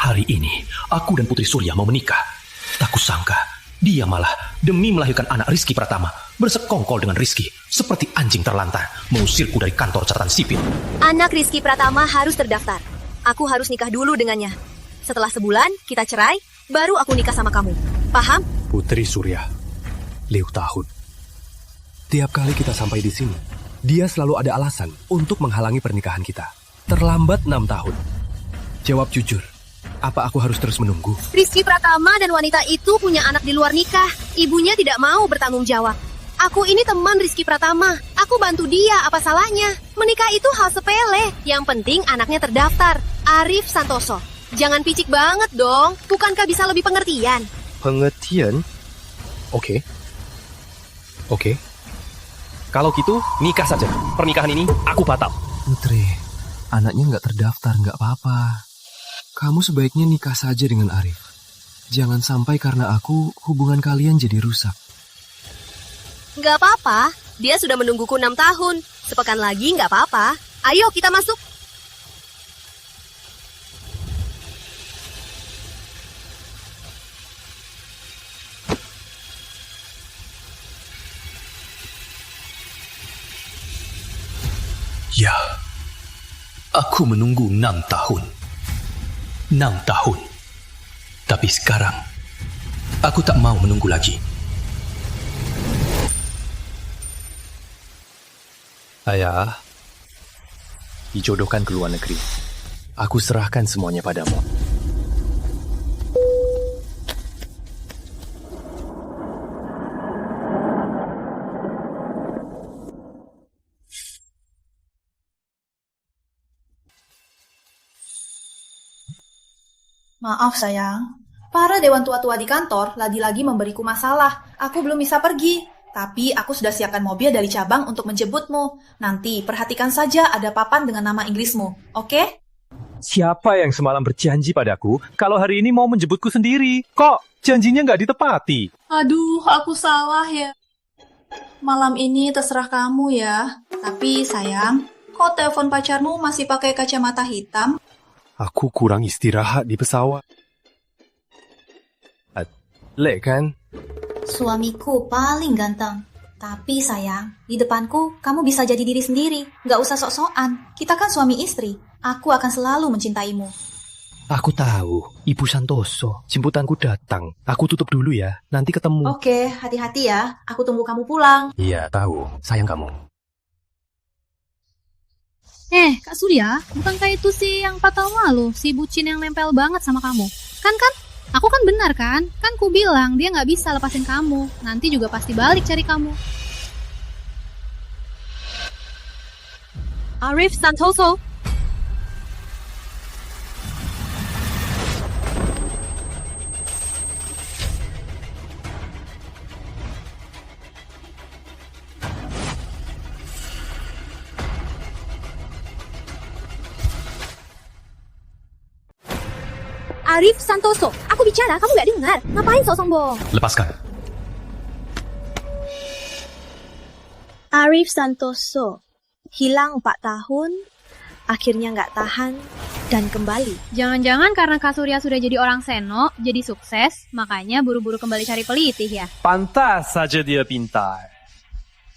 Hari ini, aku dan Putri Surya mau menikah. Tak kusangka, dia malah demi melahirkan anak Rizky Pratama, bersekongkol dengan Rizky, seperti anjing terlantar, mengusirku dari kantor catatan sipil. Anak Rizky Pratama harus terdaftar. Aku harus nikah dulu dengannya. Setelah sebulan, kita cerai, baru aku nikah sama kamu. Paham? Putri Surya, Liu Tahun. Tiap kali kita sampai di sini, dia selalu ada alasan untuk menghalangi pernikahan kita. Terlambat 6 tahun. Jawab jujur, apa aku harus terus menunggu? Rizky Pratama dan wanita itu punya anak di luar nikah. Ibunya tidak mau bertanggung jawab. Aku ini teman Rizky Pratama. Aku bantu dia, apa salahnya? Menikah itu hal sepele. Yang penting anaknya terdaftar. Arif Santoso. Jangan picik banget dong. Bukankah bisa lebih pengertian? Pengertian? Oke. Kalau gitu, nikah saja. Pernikahan ini aku batal. Putri, anaknya nggak terdaftar, nggak apa-apa. Kamu sebaiknya nikah saja dengan Arif. Jangan sampai karena aku, hubungan kalian jadi rusak. Nggak apa-apa. Dia sudah menungguku 6 tahun. Sepekan lagi nggak apa-apa. Ayo kita masuk. Ya, aku menunggu 6 tahun. 6 tahun. Tapi sekarang, aku tak mau menunggu lagi. Ayah, dijodohkan ke luar negeri. Aku serahkan semuanya padamu. Maaf sayang, para dewan tua-tua di kantor lagi-lagi memberiku masalah. Aku belum bisa pergi, tapi aku sudah siapkan mobil dari cabang untuk menjemputmu. Nanti perhatikan saja ada papan dengan nama Inggrismu, oke? Siapa yang semalam berjanji padaku kalau hari ini mau menjemputku sendiri? Kok janjinya nggak ditepati? Aduh, aku salah ya. Malam ini terserah kamu ya. Tapi sayang, kok telepon pacarmu masih pakai kacamata hitam? Aku kurang istirahat di pesawat. Lek kan? Suamiku paling ganteng. Tapi sayang, di depanku kamu bisa jadi diri sendiri. Gak usah sok-sokan. Kita kan suami istri. Aku akan selalu mencintaimu. Aku tahu, Ibu Santoso. Jemputanku datang. Aku tutup dulu ya. Nanti ketemu. Oke, hati-hati ya. Aku tunggu kamu pulang. Iya, tahu. Sayang kamu. Kak Surya, bukankah itu si yang 4 tahun lalu, si bucin yang nempel banget sama kamu? Kan? Aku kan benar kan? Kan ku bilang dia nggak bisa lepasin kamu. Nanti juga pasti balik cari kamu. Arif Santoso. Arif Santoso, aku bicara, kamu gak dengar. Ngapain sok sombong? Lepaskan. Arif Santoso, hilang 4 tahun, akhirnya gak tahan, dan kembali. Jangan-jangan karena Kak Surya sudah jadi orang seno, jadi sukses, makanya buru-buru kembali cari pelitih ya? Pantas saja dia pintar.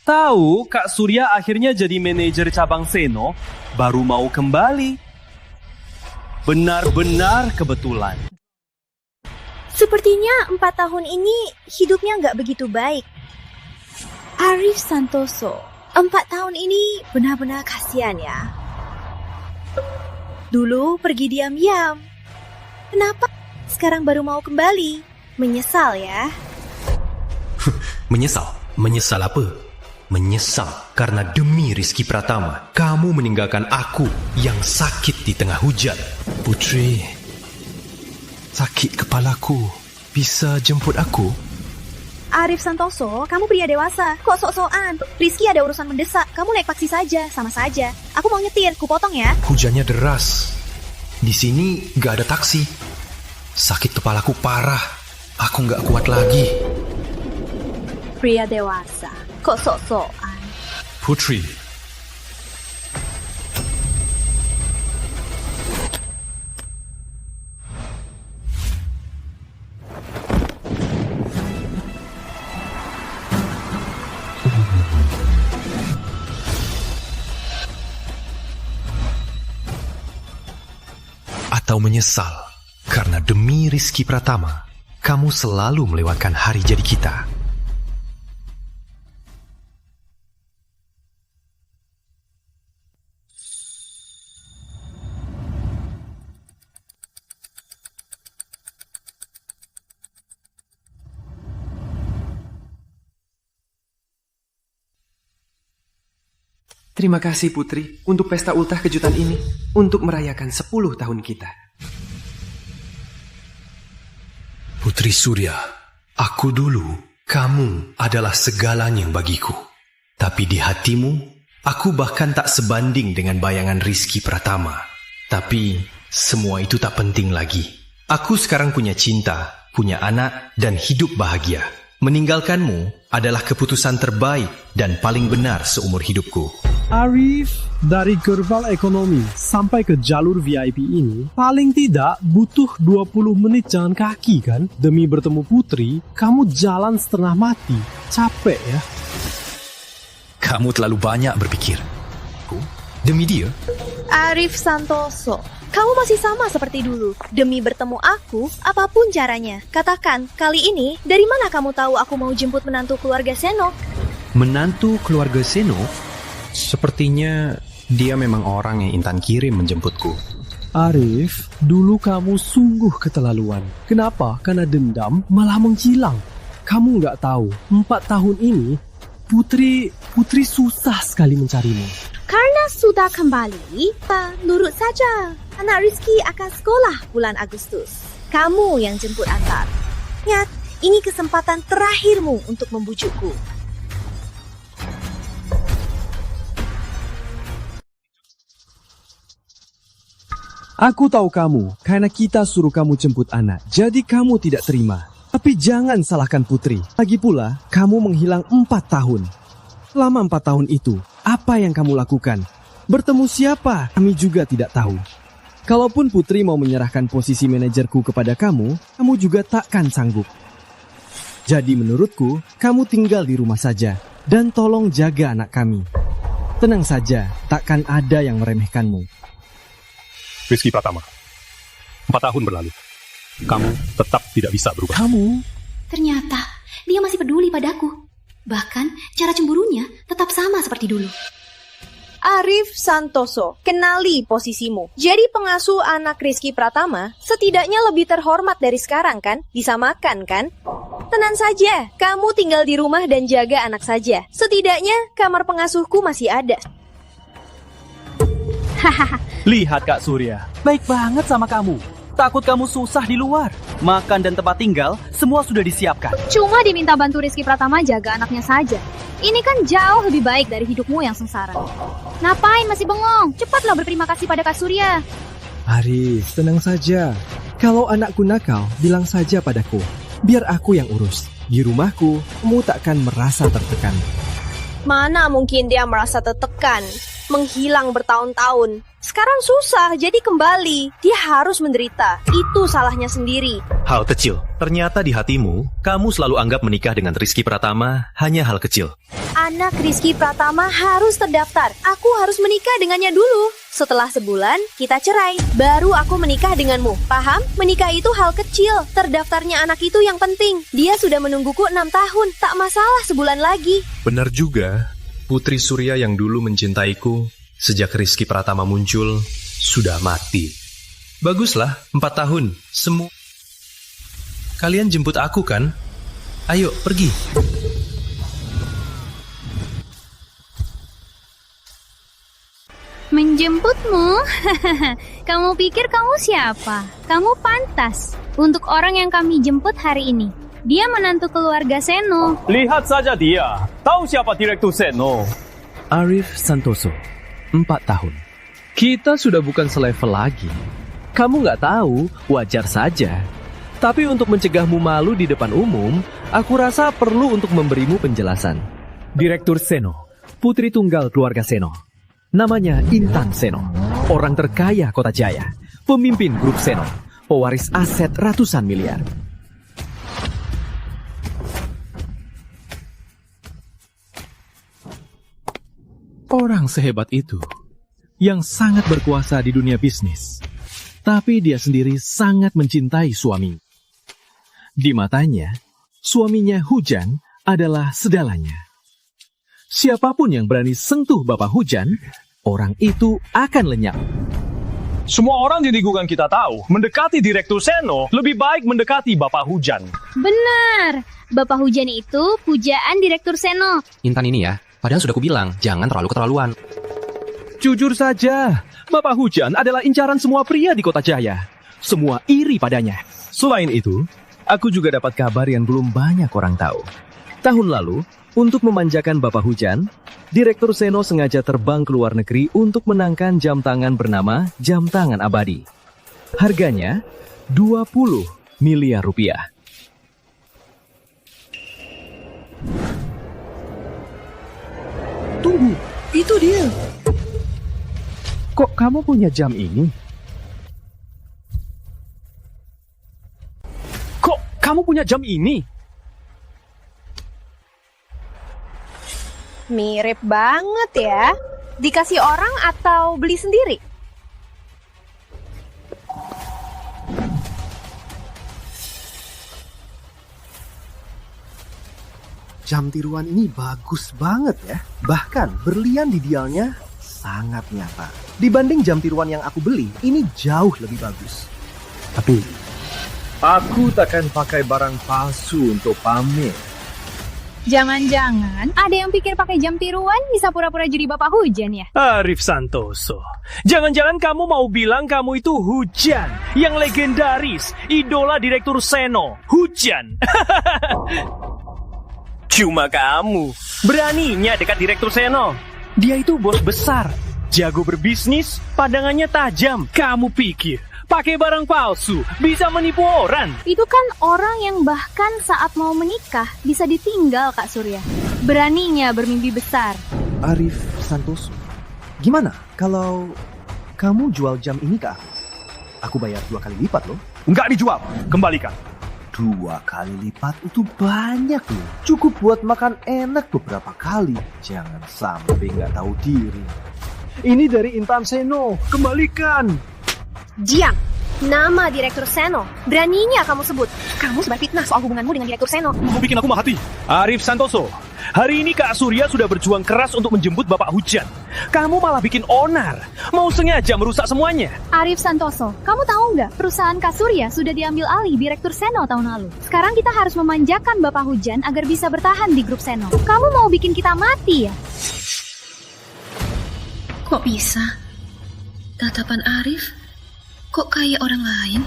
Tahu Kak Surya akhirnya jadi manajer cabang Seno, baru mau kembali. Benar-benar kebetulan. Sepertinya 4 tahun ini hidupnya nggak begitu baik. Arif Santoso, 4 tahun ini benar-benar kasihan ya. Dulu pergi diam-diam. Kenapa sekarang baru mau kembali? Menyesal ya? Menyesal? Menyesal apa? Menyesal karena demi Rizky Pratama, kamu meninggalkan aku yang sakit di tengah hujan. Putri, sakit kepalaku. Bisa jemput aku? Arif Santoso, kamu pria dewasa. Kok sok-sokan? Rizky ada urusan mendesak. Kamu naik taksi saja, sama saja. Aku mau nyetir, ku potong ya. Hujannya deras. Di sini gak ada taksi. Sakit kepalaku parah. Aku gak kuat lagi. Pria dewasa, kok sok-sokan? Putri, atau menyesal? Karena demi Rizky Pratama, kamu selalu melewatkan hari jadi kita. Terima kasih Putri untuk pesta ultah kejutan ini, untuk merayakan 10 tahun kita. Putri Surya, aku dulu, kamu adalah segalanya bagiku. Tapi di hatimu, aku bahkan tak sebanding dengan bayangan Rizky Pratama. Tapi semua itu tak penting lagi. Aku sekarang punya cinta, punya anak, dan hidup bahagia. Meninggalkanmu adalah keputusan terbaik dan paling benar seumur hidupku. Arif, dari gerbang ekonomi sampai ke jalur VIP ini, paling tidak butuh 20 menit jalan kaki kan? Demi bertemu Putri, kamu jalan setengah mati. Capek ya? Kamu terlalu banyak berpikir. Demi dia? Arif Santoso, kamu masih sama seperti dulu. Demi bertemu aku, apapun caranya. Katakan, kali ini, dari mana kamu tahu aku mau jemput menantu keluarga Seno? Menantu keluarga Seno? Sepertinya dia memang orang yang Intan kirim menjemputku. Arif, dulu kamu sungguh keterlaluan. Kenapa? Karena dendam malah menghilang. Kamu nggak tahu, 4 tahun ini, Putri susah sekali mencarimu. Karena sudah kembali, nurut saja. Anak Rizky akan sekolah bulan Agustus. Kamu yang jemput antar. Ingat, ini kesempatan terakhirmu untuk membujukku. Aku tahu kamu, karena kita suruh kamu jemput anak, jadi kamu tidak terima. Tapi jangan salahkan Putri. Lagi pula, kamu menghilang 4 tahun. Selama 4 tahun itu, apa yang kamu lakukan? Bertemu siapa? Kami juga tidak tahu. Kalaupun Putri mau menyerahkan posisi manajerku kepada kamu juga takkan sanggup. Jadi menurutku, kamu tinggal di rumah saja, dan tolong jaga anak kami. Tenang saja, takkan ada yang meremehkanmu. Rizky Pratama, 4 tahun berlalu. Kamu tetap tidak bisa berubah. Kamu? Ternyata dia masih peduli padaku. Bahkan cara cemburunya tetap sama seperti dulu. Arif Santoso, kenali posisimu. Jadi pengasuh anak Rizky Pratama setidaknya lebih terhormat dari sekarang kan? Bisa makan kan? Tenang saja, kamu tinggal di rumah dan jaga anak saja. Setidaknya kamar pengasuhku masih ada. Lihat Kak Surya, baik banget sama kamu. Takut kamu susah di luar. Makan dan tempat tinggal, semua sudah disiapkan. Cuma diminta bantu Rizky Pratama jaga anaknya saja. Ini kan jauh lebih baik dari hidupmu yang sengsara. Ngapain masih bengong? Cepatlah berterima kasih pada Kak Surya. Arif, tenang saja. Kalau anakku nakal, bilang saja padaku. Biar aku yang urus. Di rumahku, kamu takkan merasa tertekan. Mana mungkin dia merasa tertekan? Menghilang bertahun-tahun. Sekarang susah, jadi kembali. Dia harus menderita. Itu salahnya sendiri. Hal kecil. Ternyata di hatimu, kamu selalu anggap menikah dengan Rizky Pratama hanya hal kecil. Anak Rizky Pratama harus terdaftar. Aku harus menikah dengannya dulu. Setelah sebulan, kita cerai. Baru aku menikah denganmu. Paham? Menikah itu hal kecil. Terdaftarnya anak itu yang penting. Dia sudah menungguku 6 tahun. Tak masalah sebulan lagi. Benar juga. Putri Surya yang dulu mencintaiku sejak Rizky Pratama muncul sudah mati. Baguslah, 4 tahun. Kalian jemput aku kan? Ayo, pergi. Menjemputmu? Kamu pikir kamu siapa? Kamu pantas untuk orang yang kami jemput hari ini. Dia menantu keluarga Seno. Lihat saja dia. Tahu siapa Direktur Seno? Arif Santoso, 4 tahun. Kita sudah bukan selevel lagi. Kamu nggak tahu, wajar saja. Tapi untuk mencegahmu malu di depan umum, aku rasa perlu untuk memberimu penjelasan. Direktur Seno, putri tunggal keluarga Seno. Namanya Intan Seno, orang terkaya Kota Jaya, pemimpin grup Seno, pewaris aset ratusan miliar. Orang sehebat itu, yang sangat berkuasa di dunia bisnis, tapi dia sendiri sangat mencintai suaminya. Di matanya, suaminya Hujan adalah segalanya. Siapapun yang berani sentuh Bapak Hujan, orang itu akan lenyap. Semua orang di lingkungan kita tahu, mendekati Direktur Seno lebih baik mendekati Bapak Hujan. Benar, Bapak Hujan itu pujaan Direktur Seno. Intan ini ya, padahal sudah kubilang, jangan terlalu keterlaluan. Jujur saja, Bapak Hujan adalah incaran semua pria di Kota Jaya. Semua iri padanya. Selain itu, aku juga dapat kabar yang belum banyak orang tahu. Tahun lalu, untuk memanjakan Bapak Hujan, Direktur Seno sengaja terbang ke luar negeri untuk menangkan jam tangan bernama Jam Tangan Abadi. Harganya 20 miliar rupiah. Tunggu, itu dia. Kok kamu punya jam ini? Kok kamu punya jam ini? Mirip banget ya. Dikasih orang atau beli sendiri? Jam tiruan ini bagus banget ya. Bahkan berlian di dialnya sangat nyata. Dibanding jam tiruan yang aku beli, ini jauh lebih bagus. Tapi, aku takkan pakai barang palsu untuk pamer. Jangan-jangan ada yang pikir pakai jam tiruan bisa pura-pura jadi Bapak Hujan ya? Arif Santoso, jangan-jangan kamu mau bilang kamu itu Hujan, yang legendaris, idola Direktur Seno, Hujan. Cuma kamu, beraninya dekat Direktur Seno. Dia itu bos besar, jago berbisnis, pandangannya tajam. Kamu pikir pakai barang palsu bisa menipu orang? Itu kan orang yang bahkan saat mau menikah bisa ditinggal, Kak Surya. Beraninya bermimpi besar. Arif Santoso, gimana kalau kamu jual jam ini ke aku? Aku bayar 2 kali lipat loh. Nggak dijual, kembalikan. 2 kali lipat itu banyak loh. Cukup buat makan enak beberapa kali. Jangan sampai nggak tahu diri. Ini dari Intan Seno, kembalikan. Diam! Nama Direktur Seno. Beraninya kamu sebut. Kamu sebar fitnah soal hubunganmu dengan Direktur Seno. Mau bikin aku mati. Arif Santoso, hari ini Kak Surya sudah berjuang keras untuk menjemput Bapak Hujan. Kamu malah bikin onar. Mau sengaja merusak semuanya. Arif Santoso, kamu tahu nggak? Perusahaan Kak Surya sudah diambil alih Direktur Seno tahun lalu. Sekarang kita harus memanjakan Bapak Hujan agar bisa bertahan di grup Seno. Kamu mau bikin kita mati ya? Kok bisa? Tatapan Arif kok kayak orang lain?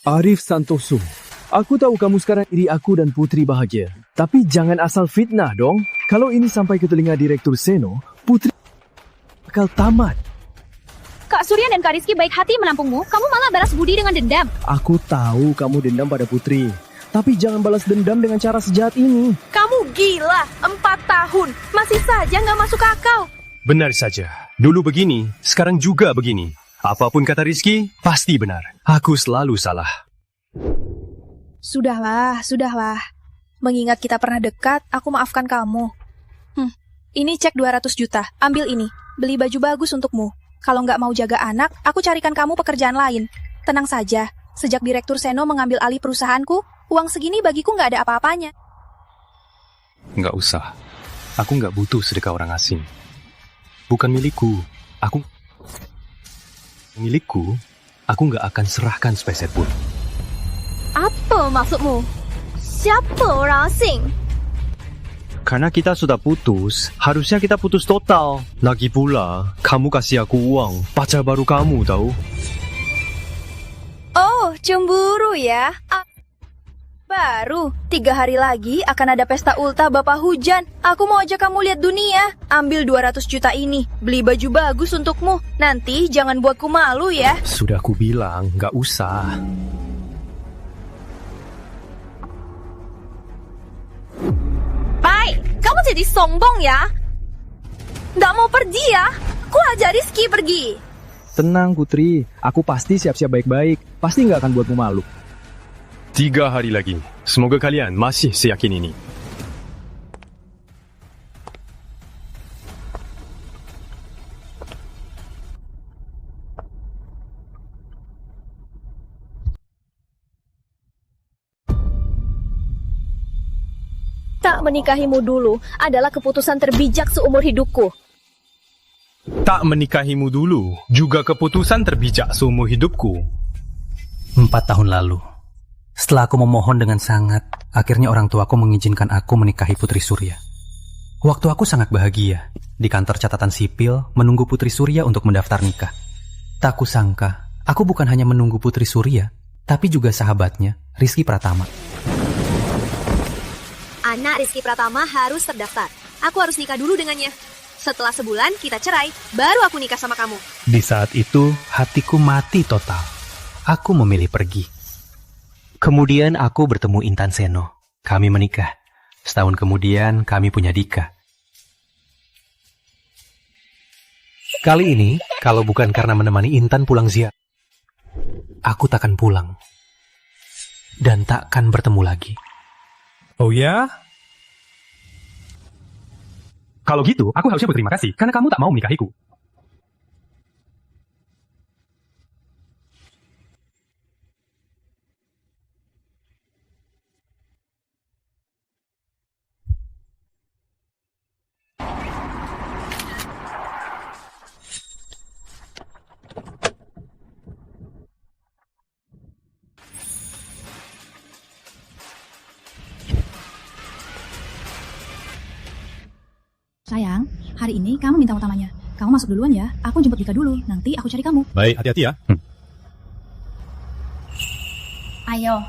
Arif Santoso, aku tahu kamu sekarang iri aku dan Putri bahagia. Tapi jangan asal fitnah dong. Kalau ini sampai ke telinga Direktur Seno, Putri bakal tamat. Kak Surya dan Kak Rizky baik hati menampungmu, kamu malah balas budi dengan dendam. Aku tahu kamu dendam pada Putri. Tapi jangan balas dendam dengan cara sejahat ini. Kamu gila, 4 tahun. Masih saja nggak masuk akal. Benar saja. Dulu begini, sekarang juga begini. Apapun kata Rizky, pasti benar. Aku selalu salah. Sudahlah. Mengingat kita pernah dekat, aku maafkan kamu. Ini cek 200 juta, ambil ini. Beli baju bagus untukmu. Kalau nggak mau jaga anak, aku carikan kamu pekerjaan lain. Tenang saja, sejak Direktur Seno mengambil alih perusahaanku, uang segini bagiku nggak ada apa-apanya. Nggak usah. Aku nggak butuh sedekah orang asing. Bukan milikku. Aku nggak akan serahkan sepeser pun. Apa maksudmu? Siapa orang asing? Karena kita sudah putus, harusnya kita putus total. Lagi pula, kamu kasih aku uang, pacar baru kamu tahu. Oh, cemburu ya? Baru 3 hari lagi akan ada pesta ultah Bapak Hujan. Aku mau ajak kamu lihat dunia. Ambil 200 juta ini, beli baju bagus untukmu. Nanti jangan buatku malu ya. Sudah aku bilang, nggak usah. Pai, kamu jadi sombong ya? Nggak mau pergi ya? Aku ajak Rizky pergi. Tenang Putri, aku pasti siap-siap baik-baik. Pasti nggak akan buatmu malu. 3 hari lagi. Semoga kalian masih seyakin ini. Tak menikahimu dulu adalah keputusan terbijak seumur hidupku. Tak menikahimu dulu juga keputusan terbijak seumur hidupku. 4 tahun lalu, setelah aku memohon dengan sangat, akhirnya orang tuaku mengizinkan aku menikahi Putri Surya. Waktu aku sangat bahagia, di kantor catatan sipil menunggu Putri Surya untuk mendaftar nikah. Tak kusangka, aku bukan hanya menunggu Putri Surya, tapi juga sahabatnya, Rizky Pratama. Anak Rizky Pratama harus terdaftar. Aku harus nikah dulu dengannya. Setelah sebulan kita cerai, baru aku nikah sama kamu. Di saat itu, hatiku mati total. Aku memilih pergi. Kemudian aku bertemu Intan Seno. Kami menikah. Setahun kemudian kami punya Dika. Kali ini, kalau bukan karena menemani Intan pulang ziarah, aku takkan pulang. Dan takkan bertemu lagi. Oh ya? Kalau gitu, aku harusnya berterima kasih karena kamu tak mau menikahiku. Sayang, hari ini kamu minta utamanya. Kamu masuk duluan ya, aku jemput Dika dulu. Nanti aku cari kamu. Baik, hati-hati ya. Ayo.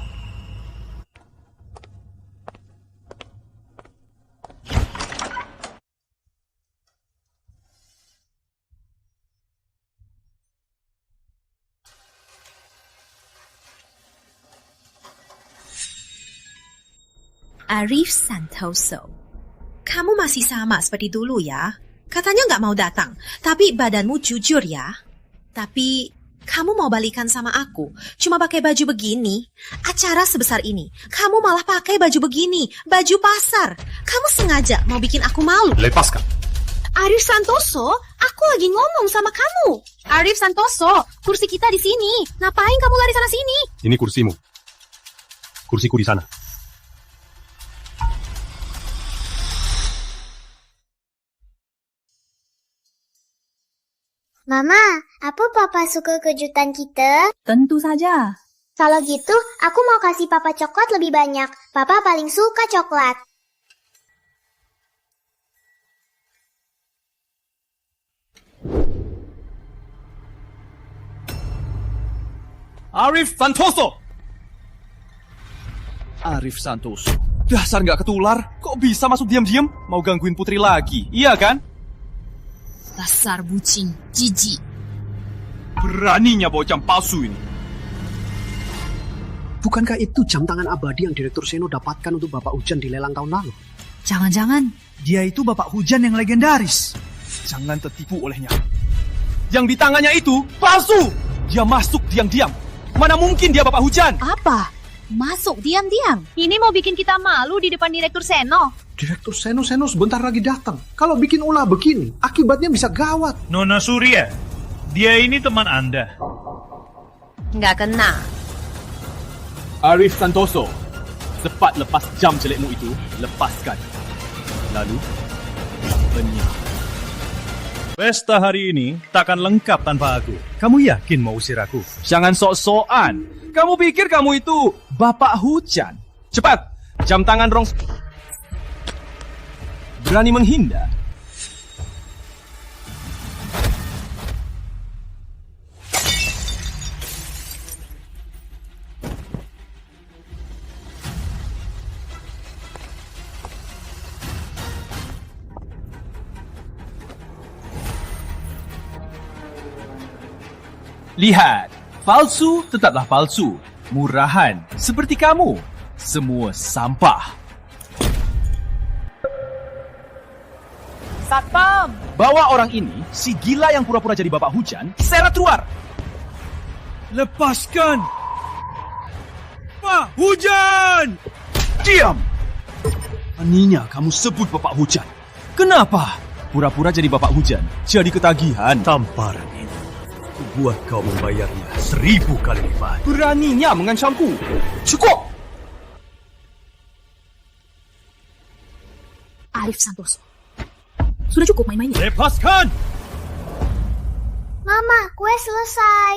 Arif Santoso. Kamu masih sama seperti dulu ya. Katanya nggak mau datang, tapi badanmu jujur ya. Tapi kamu mau balikan sama aku, cuma pakai baju begini. Acara sebesar ini, kamu malah pakai baju begini, baju pasar. Kamu sengaja mau bikin aku malu. Lepaskan. Arif Santoso, aku lagi ngomong sama kamu. Arif Santoso, kursi kita di sini. Ngapain kamu lari sana sini? Ini kursimu. Kursiku di sana. Mama, apa Papa suka kejutan kita? Tentu saja. Kalau gitu, aku mau kasih Papa coklat lebih banyak. Papa paling suka coklat. Arif Santoso! Arif Santoso. Dasar nggak ketular. Kok bisa masuk diam-diam? Mau gangguin Putri lagi, iya kan? Dasar bucing, jijik. Beraninya bawa jam palsu ini. Bukankah itu jam tangan abadi yang Direktur Seno dapatkan untuk Bapak Hujan di lelang tahun lalu? Jangan-jangan dia itu Bapak Hujan yang legendaris. Jangan tertipu olehnya. Yang di tangannya itu palsu. Dia masuk diam-diam. Mana mungkin dia Bapak Hujan? Apa? Masuk diam-diam? Ini mau bikin kita malu di depan Direktur Seno. Direktur Seno sebentar lagi datang. Kalau bikin ulah begini, akibatnya bisa gawat. Nona Surya, dia ini teman Anda. Nggak kena. Arif Santoso, cepat lepas jam jelekmu itu. Lepaskan. Lalu, benyah. Pesta hari ini takkan lengkap tanpa aku. Kamu yakin mau usir aku? Jangan sok-sokan. Kamu pikir kamu itu Bapak Hujan? Cepat, jam tangan rong... Berani menghindar. Lihat, palsu tetaplah palsu. Murahan seperti kamu. Semua sampah. Satpam! Bawa orang ini, si gila yang pura-pura jadi Bapak Hujan, seret keluar. Lepaskan! Pak Hujan! Diam! Aninya kamu sebut Bapak Hujan. Kenapa? Pura-pura jadi Bapak Hujan, jadi ketagihan. Tamparan ini, buat kau membayarnya 1000 kali lipat. Beraninya mengancamku. Cukup! Arif Santoso. Sudah cukup main-mainnya. Lepaskan! Mama, kue selesai.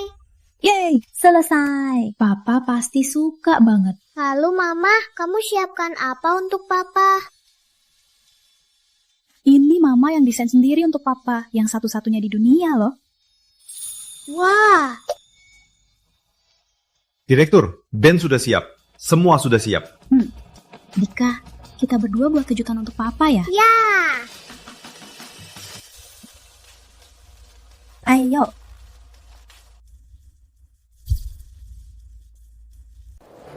Yeay, selesai. Papa pasti suka banget. Lalu Mama, kamu siapkan apa untuk Papa? Ini Mama yang desain sendiri untuk Papa, yang satu-satunya di dunia loh. Wah. Direktur, band sudah siap. Semua sudah siap. Dika, kita berdua buat kejutan untuk Papa ya? Ya. Ayo.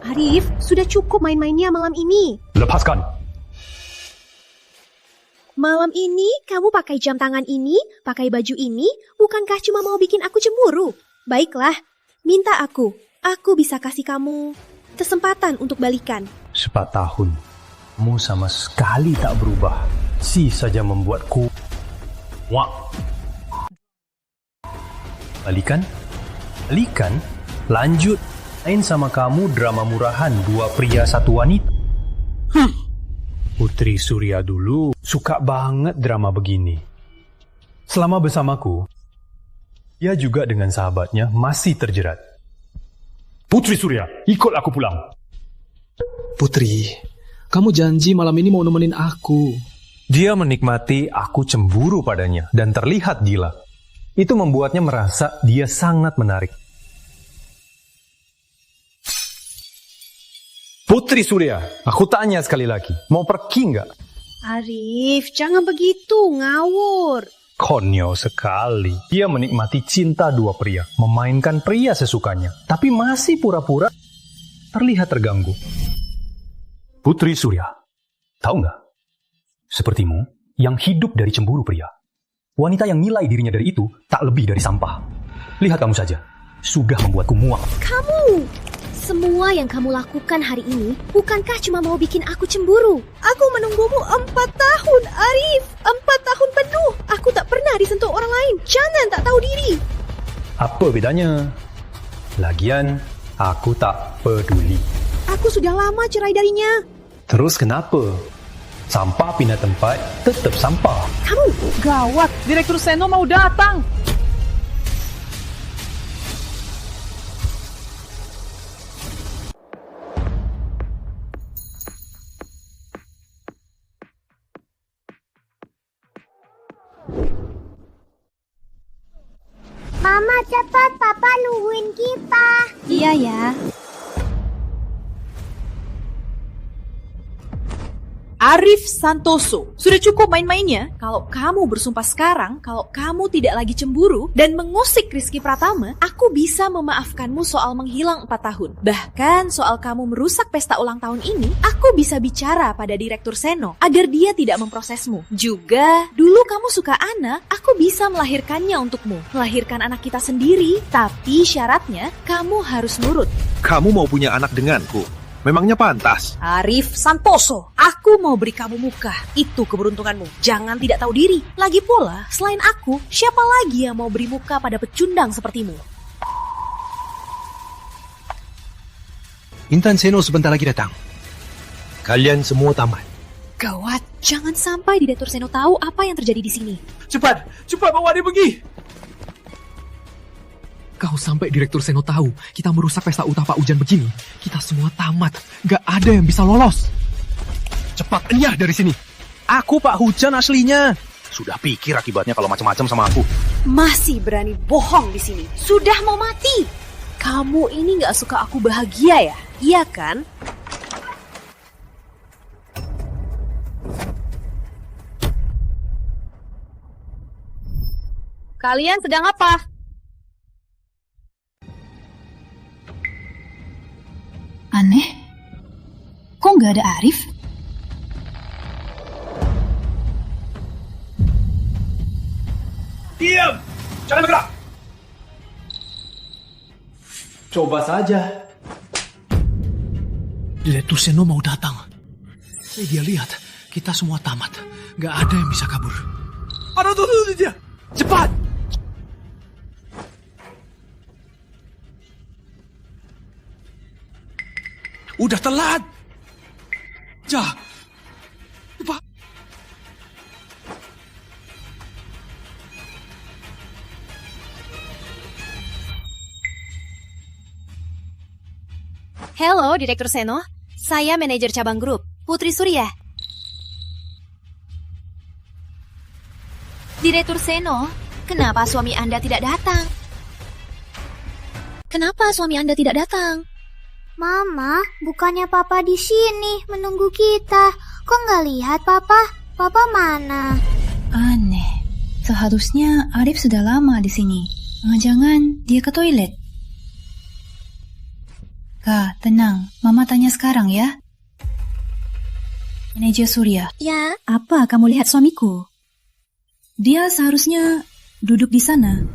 Arif, sudah cukup main-mainnya malam ini. Lepaskan. Malam ini kamu pakai jam tangan ini, pakai baju ini, bukankah cuma mau bikin aku cemburu? Baiklah, minta aku. Aku bisa kasih kamu kesempatan untuk balikan. 4 tahun. Kamu sama sekali tak berubah. Si saja membuatku... Wah. Balikan? Balikan? Lanjut. Main sama kamu drama murahan 2 pria 1 wanita. Putri Surya dulu suka banget drama begini. Selama bersamaku, dia juga dengan sahabatnya masih terjerat. Putri Surya, ikut aku pulang. Putri, kamu janji malam ini mau nemenin aku. Dia menikmati aku cemburu padanya dan terlihat gila. Itu membuatnya merasa dia sangat menarik. Putri Surya, aku tanya sekali lagi, mau pergi nggak? Arif, jangan begitu, ngawur. Konyol sekali. Dia menikmati cinta 2 pria, memainkan pria sesukanya, tapi masih pura-pura terlihat terganggu. Putri Surya, tahu nggak? Sepertimu yang hidup dari cemburu pria. Wanita yang nilai dirinya dari itu tak lebih dari sampah. Lihat kamu saja, sudah membuatku muak. Kamu! Semua yang kamu lakukan hari ini, bukankah cuma mau bikin aku cemburu? Aku menunggumu 4 tahun, Arif. 4 tahun penuh. Aku tak pernah disentuh orang lain. Jangan tak tahu diri. Apa bedanya? Lagian, aku tak peduli. Aku sudah lama cerai darinya. Terus kenapa? Sampah pindah tempat, tetap sampah. Kamu! Gawat, Direktur Seno mau datang. Mama cepat, Papa nungguin kita. Iya ya. Arif Santoso, sudah cukup main-mainnya. Kalau kamu bersumpah sekarang, kalau kamu tidak lagi cemburu dan mengusik Rizky Pratama, aku bisa memaafkanmu soal menghilang 4 tahun. Bahkan soal kamu merusak pesta ulang tahun ini, aku bisa bicara pada Direktur Seno agar dia tidak memprosesmu. Juga, dulu kamu suka anak, aku bisa melahirkannya untukmu. Melahirkan anak kita sendiri, tapi syaratnya kamu harus nurut. Kamu mau punya anak denganku? Memangnya pantas? Arif Santoso, aku mau beri kamu muka. Itu keberuntunganmu. Jangan tidak tahu diri. Lagi pula, selain aku, siapa lagi yang mau beri muka pada pecundang sepertimu? Intan Seno sebentar lagi datang. Kalian semua tamat. Gawat, jangan sampai Direktur Seno tahu apa yang terjadi di sini. Cepat bawa dia pergi. Kalau sampai Direktur Seno tahu kita merusak pesta ultah Pak Ujan begini, kita semua tamat. Gak ada yang bisa lolos. Cepat enyah dari sini. Aku Pak Hujan aslinya. Sudah pikir akibatnya kalau macam-macam sama aku. Masih berani bohong di sini. Sudah mau mati. Kamu ini gak suka aku bahagia ya? Iya kan? Kalian sedang apa? Aneh, kok nggak ada Arif? Diam! Jangan bergerak! Coba saja. Direktur Seno mau datang. Dia lihat, kita semua tamat. Gak ada yang bisa kabur. Aduh, tuh dia. Cepat! Udah telat. Halo, Direktur Seno. Saya manajer cabang grup, Putri Surya. Direktur Seno, kenapa suami Anda tidak datang? Kenapa suami Anda tidak datang? Mama, bukannya Papa di sini menunggu kita. Kok nggak lihat Papa? Papa mana? Aneh. Seharusnya Arif sudah lama di sini. Jangan dia ke toilet. Kak, tenang. Mama tanya sekarang ya. Manajer Surya. Ya. Apa kamu lihat suamiku? Dia seharusnya duduk di sana.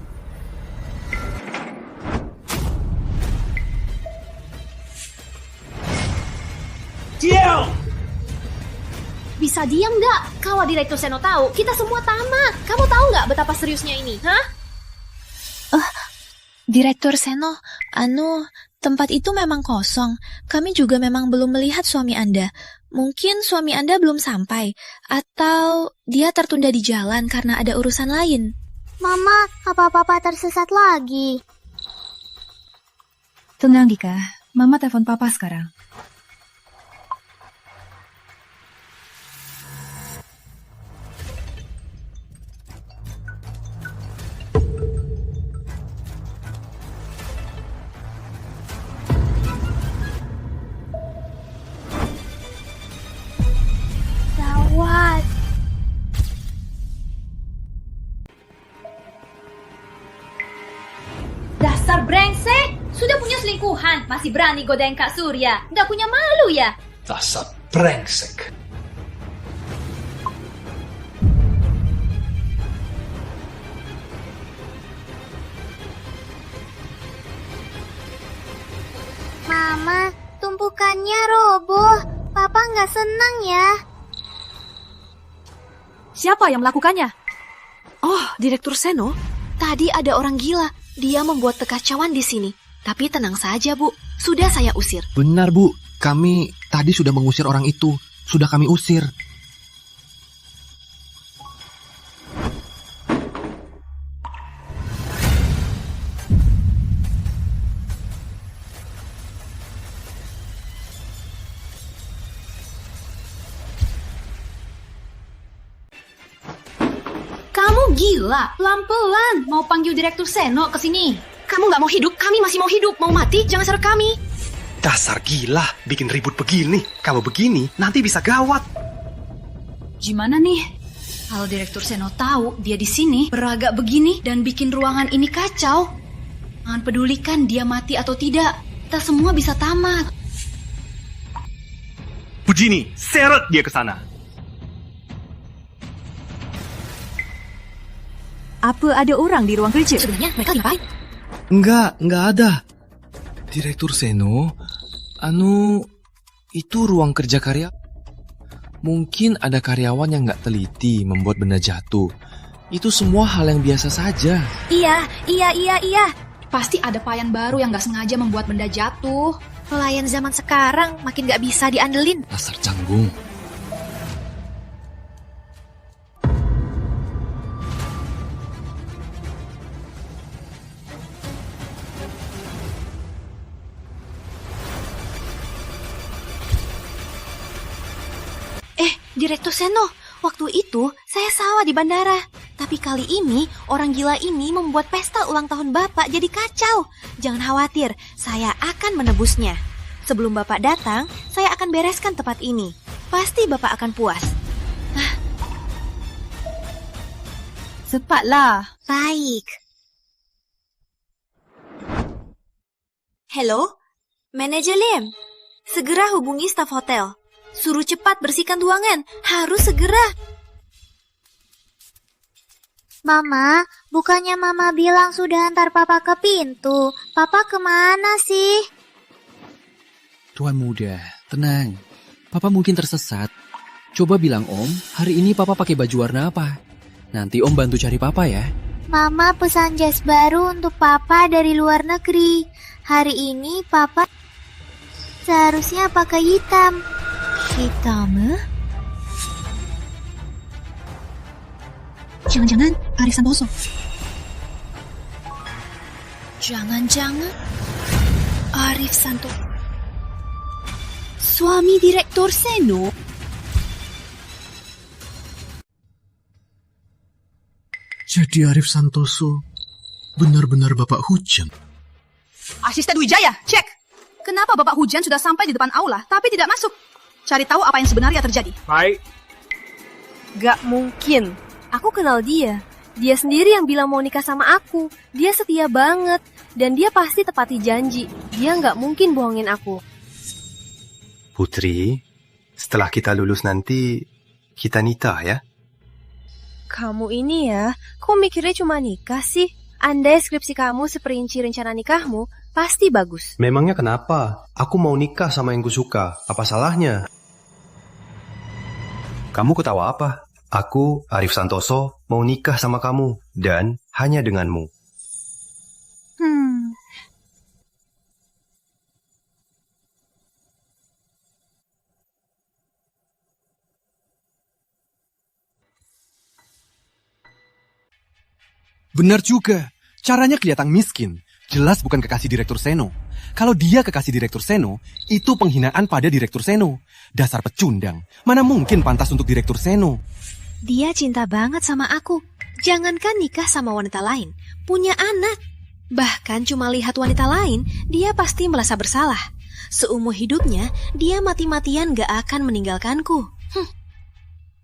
Diam! Bisa diam nggak? Kalau Direktur Seno tahu, kita semua tamat. Kamu tahu nggak betapa seriusnya ini? Hah? Direktur Seno, tempat itu memang kosong. Kami juga memang belum melihat suami Anda. Mungkin suami Anda belum sampai. Atau dia tertunda di jalan karena ada urusan lain. Mama, apa Papa tersesat lagi? Tenang Dika, Mama telepon Papa sekarang. Gawat. Dasar brengsek! Sudah punya selingkuhan, masih berani godain Kak Surya. Nggak punya malu ya? Dasar brengsek. Mama, tumpukannya roboh. Papa nggak senang ya. Siapa yang melakukannya? Oh, Direktur Seno. Tadi ada orang gila. Dia membuat kekacauan di sini. Tapi tenang saja, Bu. Sudah saya usir. Benar, Bu. Kami tadi sudah mengusir orang itu. Sudah kami usir. Kamu gila, pelan-pelan mau panggil Direktur Seno ke sini. Kamu nggak mau hidup, kami masih mau hidup. Mau mati, jangan seret kami. Dasar gila, bikin ribut begini. Kalau begini, nanti bisa gawat. Gimana nih? Kalau Direktur Seno tahu dia di sini berlagak begini dan bikin ruangan ini kacau. Jangan pedulikan dia mati atau tidak. Kita semua bisa tamat. Bujini, seret dia ke sana. Apa ada orang di ruang kerja? Sebenarnya mereka ngapain? Enggak ada. Direktur Seno, itu ruang kerja karya. Mungkin ada karyawan yang nggak teliti membuat benda jatuh. Itu semua hal yang biasa saja. Iya. Pasti ada pelayan baru yang nggak sengaja membuat benda jatuh. Pelayan zaman sekarang makin nggak bisa diandelin. Dasar canggung. Direktur Seno, waktu itu saya salah di bandara. Tapi kali ini orang gila ini membuat pesta ulang tahun Bapak jadi kacau. Jangan khawatir, saya akan menebusnya. Sebelum Bapak datang, saya akan bereskan tempat ini. Pasti Bapak akan puas. Cepatlah. Baik. Halo, Manajer Lim. Segera hubungi staf hotel. Suruh cepat bersihkan ruangan. Harus segera. Mama, bukannya Mama bilang sudah antar Papa ke pintu. Papa kemana sih? Tuan muda, tenang. Papa mungkin tersesat. Coba bilang Om, hari ini Papa pakai baju warna apa? Nanti Om bantu cari Papa ya. Mama pesan jas baru untuk Papa dari luar negeri. Hari ini Papa seharusnya pakai hitam. Hitam? Jangan-jangan Arif Santoso. Jangan-jangan Arif Santoso. Suami Direktur Seno? Jadi Arif Santoso benar-benar Bapak Hujan. Asisten Wijaya, cek. Kenapa Bapak Hujan sudah sampai di depan aula tapi tidak masuk? Cari tahu apa yang sebenarnya terjadi. Baik. Gak mungkin. Aku kenal dia. Dia sendiri yang bilang mau nikah sama aku. Dia setia banget. Dan dia pasti tepati janji. Dia gak mungkin bohongin aku. Putri, setelah kita lulus nanti, kita nikah ya? Kamu ini ya, kok mikirnya cuma nikah sih? Andai skripsi kamu seperinci rencana nikahmu, pasti bagus. Memangnya kenapa? Aku mau nikah sama yang kusuka. Apa salahnya? Kamu ketawa apa? Aku, Arif Santoso, mau nikah sama kamu. Dan hanya denganmu. Benar juga. Caranya kelihatan miskin. Jelas bukan kekasih Direktur Seno. Kalau dia kekasih Direktur Seno, itu penghinaan pada Direktur Seno. Dasar pecundang. Mana mungkin pantas untuk Direktur Seno? Dia cinta banget sama aku. Jangankan nikah sama wanita lain, punya anak. Bahkan cuma lihat wanita lain, dia pasti merasa bersalah. Seumur hidupnya, dia mati-matian gak akan meninggalkanku.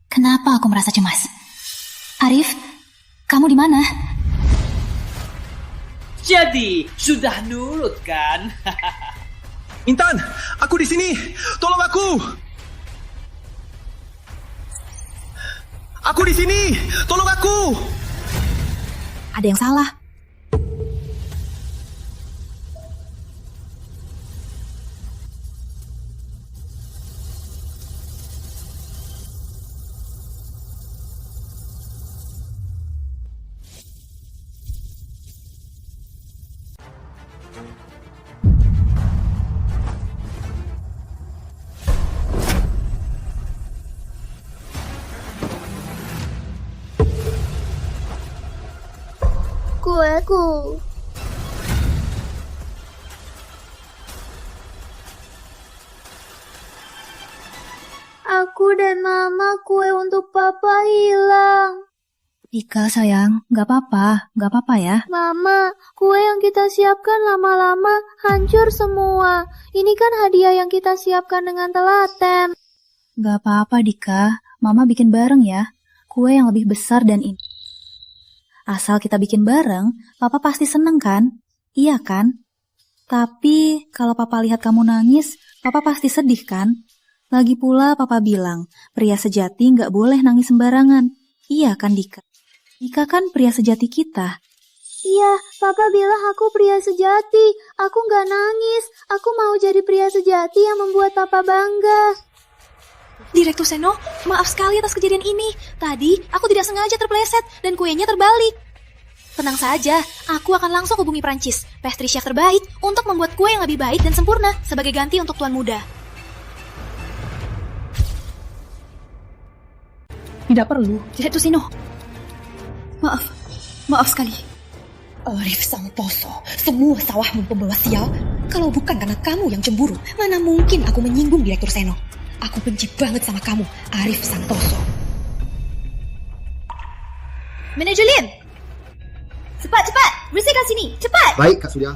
Kenapa aku merasa cemas? Arif, kamu di mana? Jadi, sudah nurut kan? Intan, aku di sini. Tolong aku. Aku di sini. Tolong aku. Ada yang salah. Kueku. Aku dan Mama kue untuk Papa hilang. Dika sayang, gak apa-apa ya. Mama, kue yang kita siapkan lama-lama hancur semua. Ini kan hadiah yang kita siapkan dengan telaten. Gak apa-apa Dika, Mama bikin bareng ya. Kue yang lebih besar dan ini. Asal kita bikin bareng, Papa pasti seneng kan? Iya kan? Tapi kalau Papa lihat kamu nangis, Papa pasti sedih kan? Lagi pula Papa bilang, pria sejati nggak boleh nangis sembarangan. Iya kan Dika? Dika kan pria sejati kita. Iya, Papa bilang aku pria sejati. Aku nggak nangis. Aku mau jadi pria sejati yang membuat Papa bangga. Direktur Seno, maaf sekali atas kejadian ini. Tadi aku tidak sengaja terpeleset dan kuenya terbalik. Tenang saja, aku akan langsung hubungi Prancis, pastry chef terbaik, untuk membuat kue yang lebih baik dan sempurna sebagai ganti untuk tuan muda. Tidak perlu. Direktur Seno. Maaf sekali. Arif Santoso, semua salahmu pembawa sial. Kalau bukan karena kamu yang cemburu, mana mungkin aku menyinggung Direktur Seno. Aku benci banget sama kamu, Arif Santoso. Manajer, cepat, bersihkan sini, cepat. Baik, Kak Surya.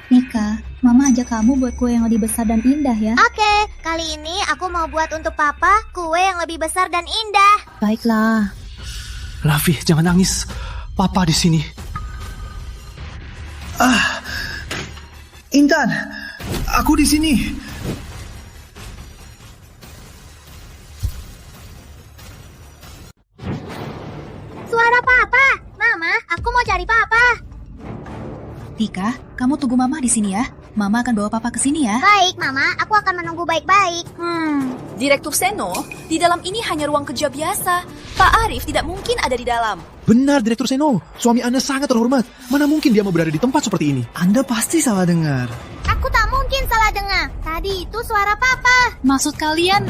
Nika, Mama ajak kamu buat kue yang lebih besar dan indah ya. Oke, kali ini aku mau buat untuk Papa kue yang lebih besar dan indah. Baiklah. Lavi, jangan nangis. Papa di sini. Intan, aku di sini. Suara Papa. Mama, aku mau cari Papa. Tika, kamu tunggu Mama di sini ya. Mama akan bawa Papa ke sini ya. Baik, Mama. Aku akan menunggu baik-baik. Direktur Seno, di dalam ini hanya ruang kerja biasa. Pak Arif tidak mungkin ada di dalam. Benar, Direktur Seno. Suami Anda sangat terhormat. Mana mungkin dia mau berada di tempat seperti ini? Anda pasti salah dengar. Aku tak mungkin salah dengar. Tadi itu suara Papa. Maksud kalian,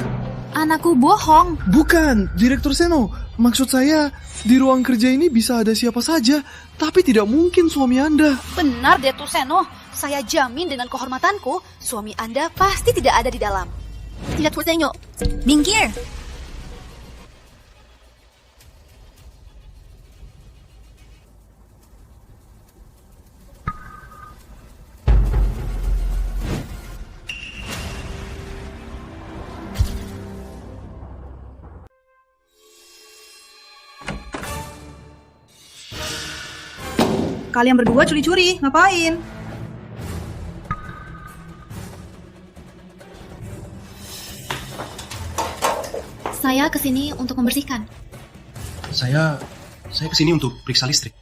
anakku bohong. Bukan, Direktur Seno. Maksud saya, di ruang kerja ini bisa ada siapa saja, tapi tidak mungkin suami Anda. Benar, Direktur Seno. Saya jamin dengan kehormatanku, suami Anda pasti tidak ada di dalam. Direktur Seno, minggir. Kalian berdua curi-curi, ngapain? Saya kesini untuk membersihkan. Saya kesini untuk periksa listrik.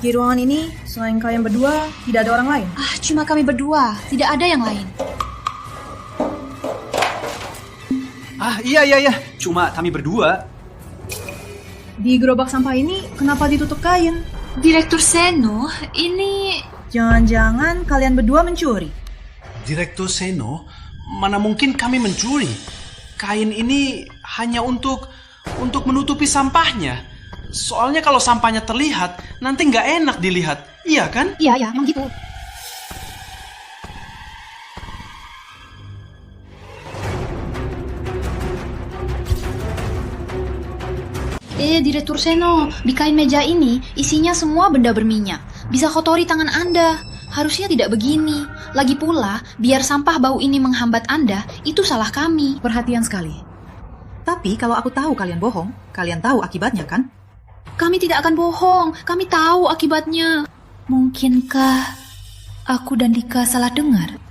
Di ruangan ini, selain kalian berdua, tidak ada orang lain? Cuma kami berdua, tidak ada yang lain. Iya. Cuma kami berdua. Di gerobak sampah ini, kenapa ditutup kain? Direktur Seno, ini... Jangan-jangan kalian berdua mencuri? Direktur Seno, mana mungkin kami mencuri? Kain ini hanya untuk menutupi sampahnya. Soalnya kalau sampahnya terlihat, nanti nggak enak dilihat. Iya kan? Iya, emang gitu. Direktur Seno, di kain meja ini isinya semua benda berminyak. Bisa kotori tangan Anda. Harusnya tidak begini. Lagi pula, biar sampah bau ini menghambat Anda, itu salah kami. Perhatian sekali. Tapi kalau aku tahu kalian bohong, kalian tahu akibatnya kan? Kami tidak akan bohong. Kami tahu akibatnya. Mungkinkah aku dan Dika salah dengar?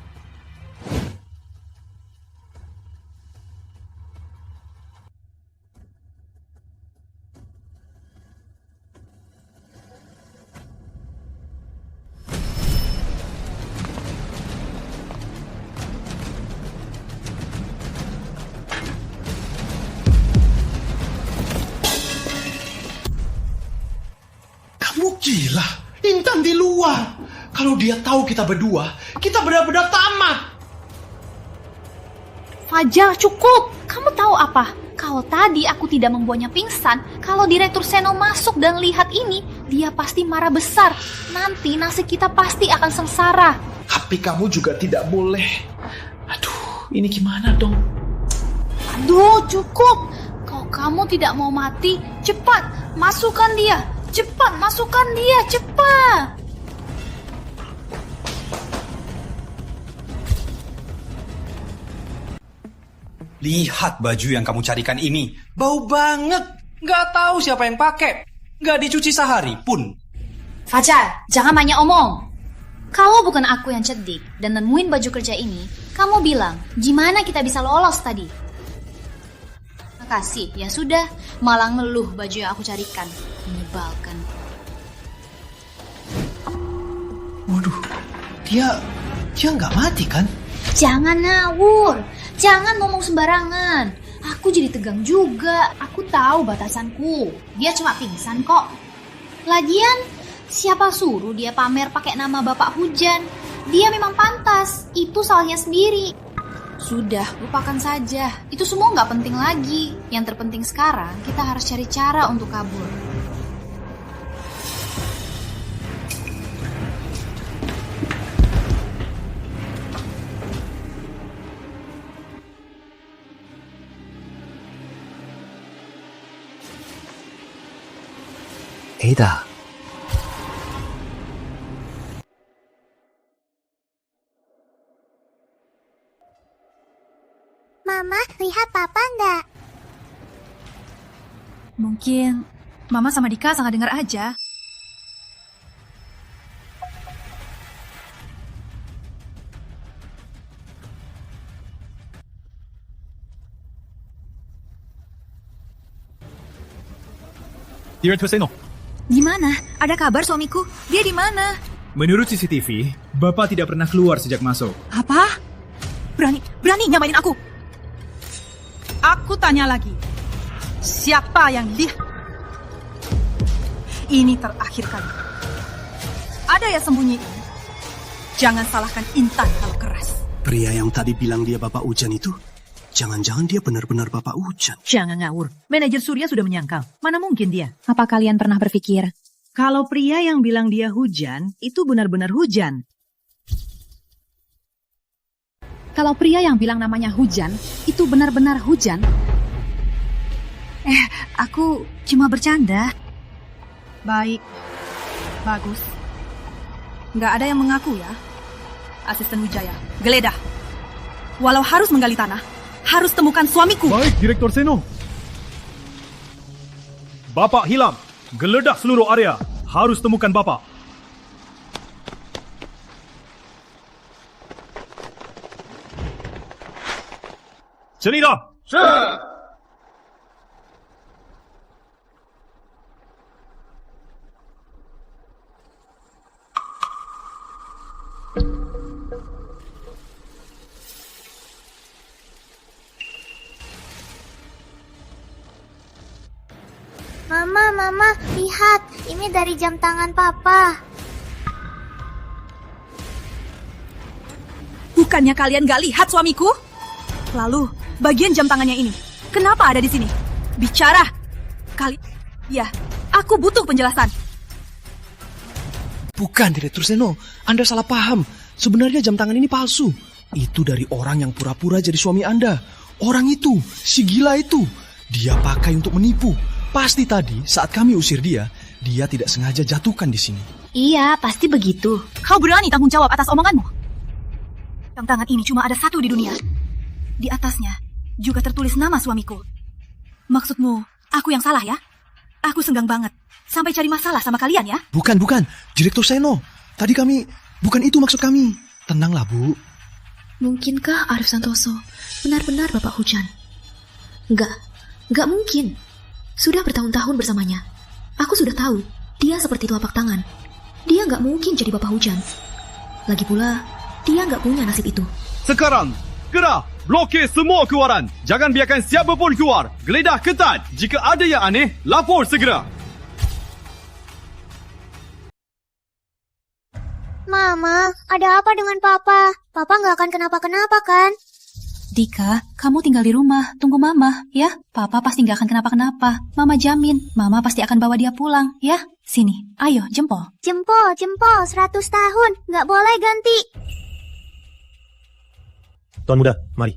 Gila, Intan di luar. Kalau dia tahu kita berdua, kita benar-benar tamat. Fajar, cukup. Kamu tahu apa? Kalau tadi aku tidak membuatnya pingsan, kalau Direktur Seno masuk dan lihat ini, dia pasti marah besar. Nanti nasib kita pasti akan sengsara. Tapi kamu juga tidak boleh. Aduh, ini gimana dong? Aduh, cukup. Kalau kamu tidak mau mati, cepat masukkan dia. Cepat, masukkan dia, cepat! Lihat baju yang kamu carikan ini. Bau banget. Nggak tahu siapa yang pakai. Nggak dicuci sehari pun. Fajar, jangan banyak omong. Kalau bukan aku yang cerdik dan nemuin baju kerja ini, kamu bilang, gimana kita bisa lolos tadi? Makasih, ya sudah. Malah ngeluh baju yang aku carikan. Menyebalkan. Waduh, dia nggak mati kan? Jangan ngawur. Jangan ngomong sembarangan. Aku jadi tegang juga. Aku tahu batasanku. Dia cuma pingsan kok. Lagian, siapa suruh dia pamer pakai nama Bapak Hujan? Dia memang pantas. Itu salahnya sendiri. Sudah, lupakan saja. Itu semua nggak penting lagi. Yang terpenting sekarang, kita harus cari cara untuk kabur. Ada. Mama, lihat Papa nggak? Mungkin Mama sama Dika sangat dengar aja. Direktur Seno, Gimana? Ada kabar suamiku? Dia di mana? menurut CCTV, Bapak tidak pernah keluar sejak masuk. Apa? Berani nyamain aku? Aku tanya lagi. Siapa yang lihat? Ini terakhir kali. Ada yang sembunyiin. Jangan salahkan Intan kalau keras. Pria yang tadi bilang dia Bapak Hujan itu, Jangan-jangan dia benar-benar Bapak Hujan. Jangan ngawur. Manajer Surya sudah menyangkal. Mana mungkin dia? Apa kalian pernah berpikir? Kalau pria yang bilang dia hujan, itu benar-benar hujan. Kalau pria yang bilang namanya Hujan, itu benar-benar hujan. Aku cuma bercanda. Baik. Bagus. Nggak ada yang mengaku ya. Asisten Wijaya, geledah. Walau harus menggali tanah, harus temukan suamiku. Baik, Direktur Seno. Bapak hilang. Geledah seluruh area. Harus temukan Bapak. Sini dah. Mama, lihat. Ini dari jam tangan Papa. Bukannya kalian gak lihat suamiku? Lalu, bagian jam tangannya ini, kenapa ada di sini? Bicara! Ya, aku butuh penjelasan. Bukan, Direktur Seno. Anda salah paham. Sebenarnya jam tangan ini palsu. Itu dari orang yang pura-pura jadi suami Anda. Orang itu, si gila itu. Dia pakai untuk menipu. Pasti tadi saat kami usir dia tidak sengaja jatuhkan di sini. Iya, pasti begitu. Kau berani tanggung jawab atas omonganmu? Jam tangan ini cuma ada satu di dunia. Di atasnya juga tertulis nama suamiku. Maksudmu, aku yang salah ya? Aku senggang banget. Sampai cari masalah sama kalian ya? Bukan. Direktur Seno. Tadi bukan itu maksud kami. Tenanglah, Bu. Mungkinkah Arif Santoso benar-benar Bapak Hujan? Enggak mungkin. Sudah bertahun-tahun bersamanya. Aku sudah tahu, dia seperti telapak tangan. Dia nggak mungkin jadi Bapak Hujan. Lagi pula, dia nggak punya nasib itu. Sekarang, gerak! Blokir semua keluaran. Jangan biarkan siapa pun keluar. Geledah ketat. Jika ada yang aneh, lapor segera. Mama, ada apa dengan Papa? Papa nggak akan kenapa-kenapa kan? Dika, kamu tinggal di rumah, tunggu Mama, ya. Papa pasti nggak akan kenapa-kenapa. Mama jamin, Mama pasti akan bawa dia pulang, ya. Sini, ayo, jempol. Jempol, 100 tahun. Nggak boleh ganti. Tuan Muda, mari.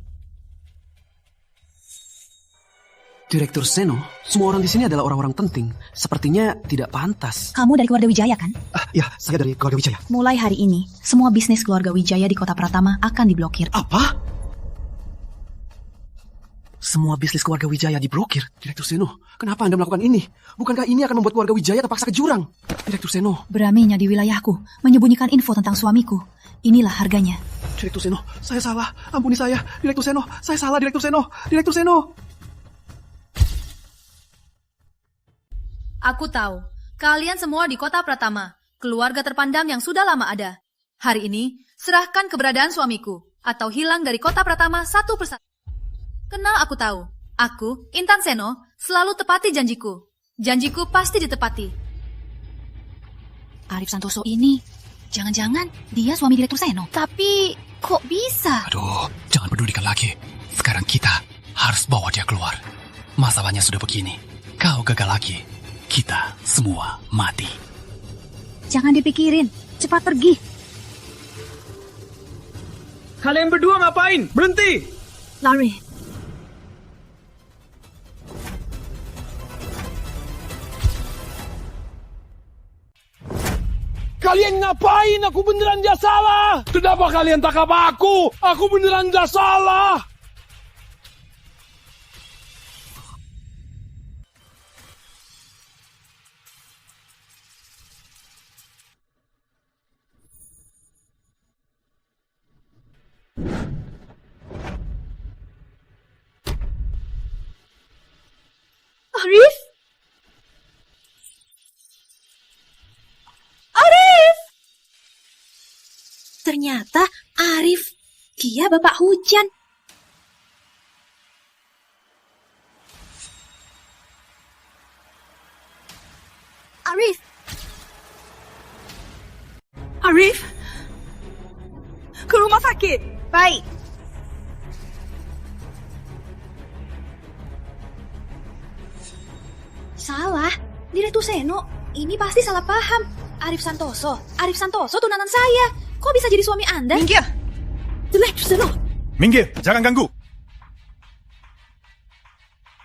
Direktur Seno, semua orang di sini adalah orang-orang penting. Sepertinya tidak pantas. Kamu dari keluarga Wijaya kan? Ya, saya dari keluarga Wijaya. Mulai hari ini, semua bisnis keluarga Wijaya di Kota Pratama akan diblokir. Apa? Semua bisnis keluarga Wijaya diblokir. Direktur Seno, kenapa Anda melakukan ini? Bukankah ini akan membuat keluarga Wijaya terpaksa ke jurang? Direktur Seno. Beraninya di wilayahku menyembunyikan info tentang suamiku. Inilah harganya. Direktur Seno, saya salah. Ampuni saya. Direktur Seno, saya salah, Direktur Seno. Direktur Seno. Aku tahu, kalian semua di Kota Pratama, keluarga terpandang yang sudah lama ada. Hari ini, serahkan keberadaan suamiku, atau hilang dari Kota Pratama satu persatu. Kenal aku tahu, aku, Intan Seno, selalu tepati janjiku. Janjiku pasti ditepati. Arif Santoso ini, jangan-jangan dia suami Direktur Seno. Tapi, kok bisa? Aduh, jangan pedulikan lagi. Sekarang kita harus bawa dia keluar. Masalahnya sudah begini. Kau gagal lagi. Kita semua mati. Jangan dipikirin, cepat pergi. Kalian berdua ngapain? Berhenti! Lari. Kalian ngapain? Aku beneran gak salah. Kenapa kalian tangkap aku? Aku beneran gak salah. Arif? Arif! Ternyata Arif, dia Bapak Hujan. Arif! Arif! Ke rumah sakit. Baik. Salah. Direktur Seno, ini pasti salah paham. Arif Santoso tunangan saya. Kok bisa jadi suami Anda? Minggir! Direktur Seno. Minggir, jangan ganggu.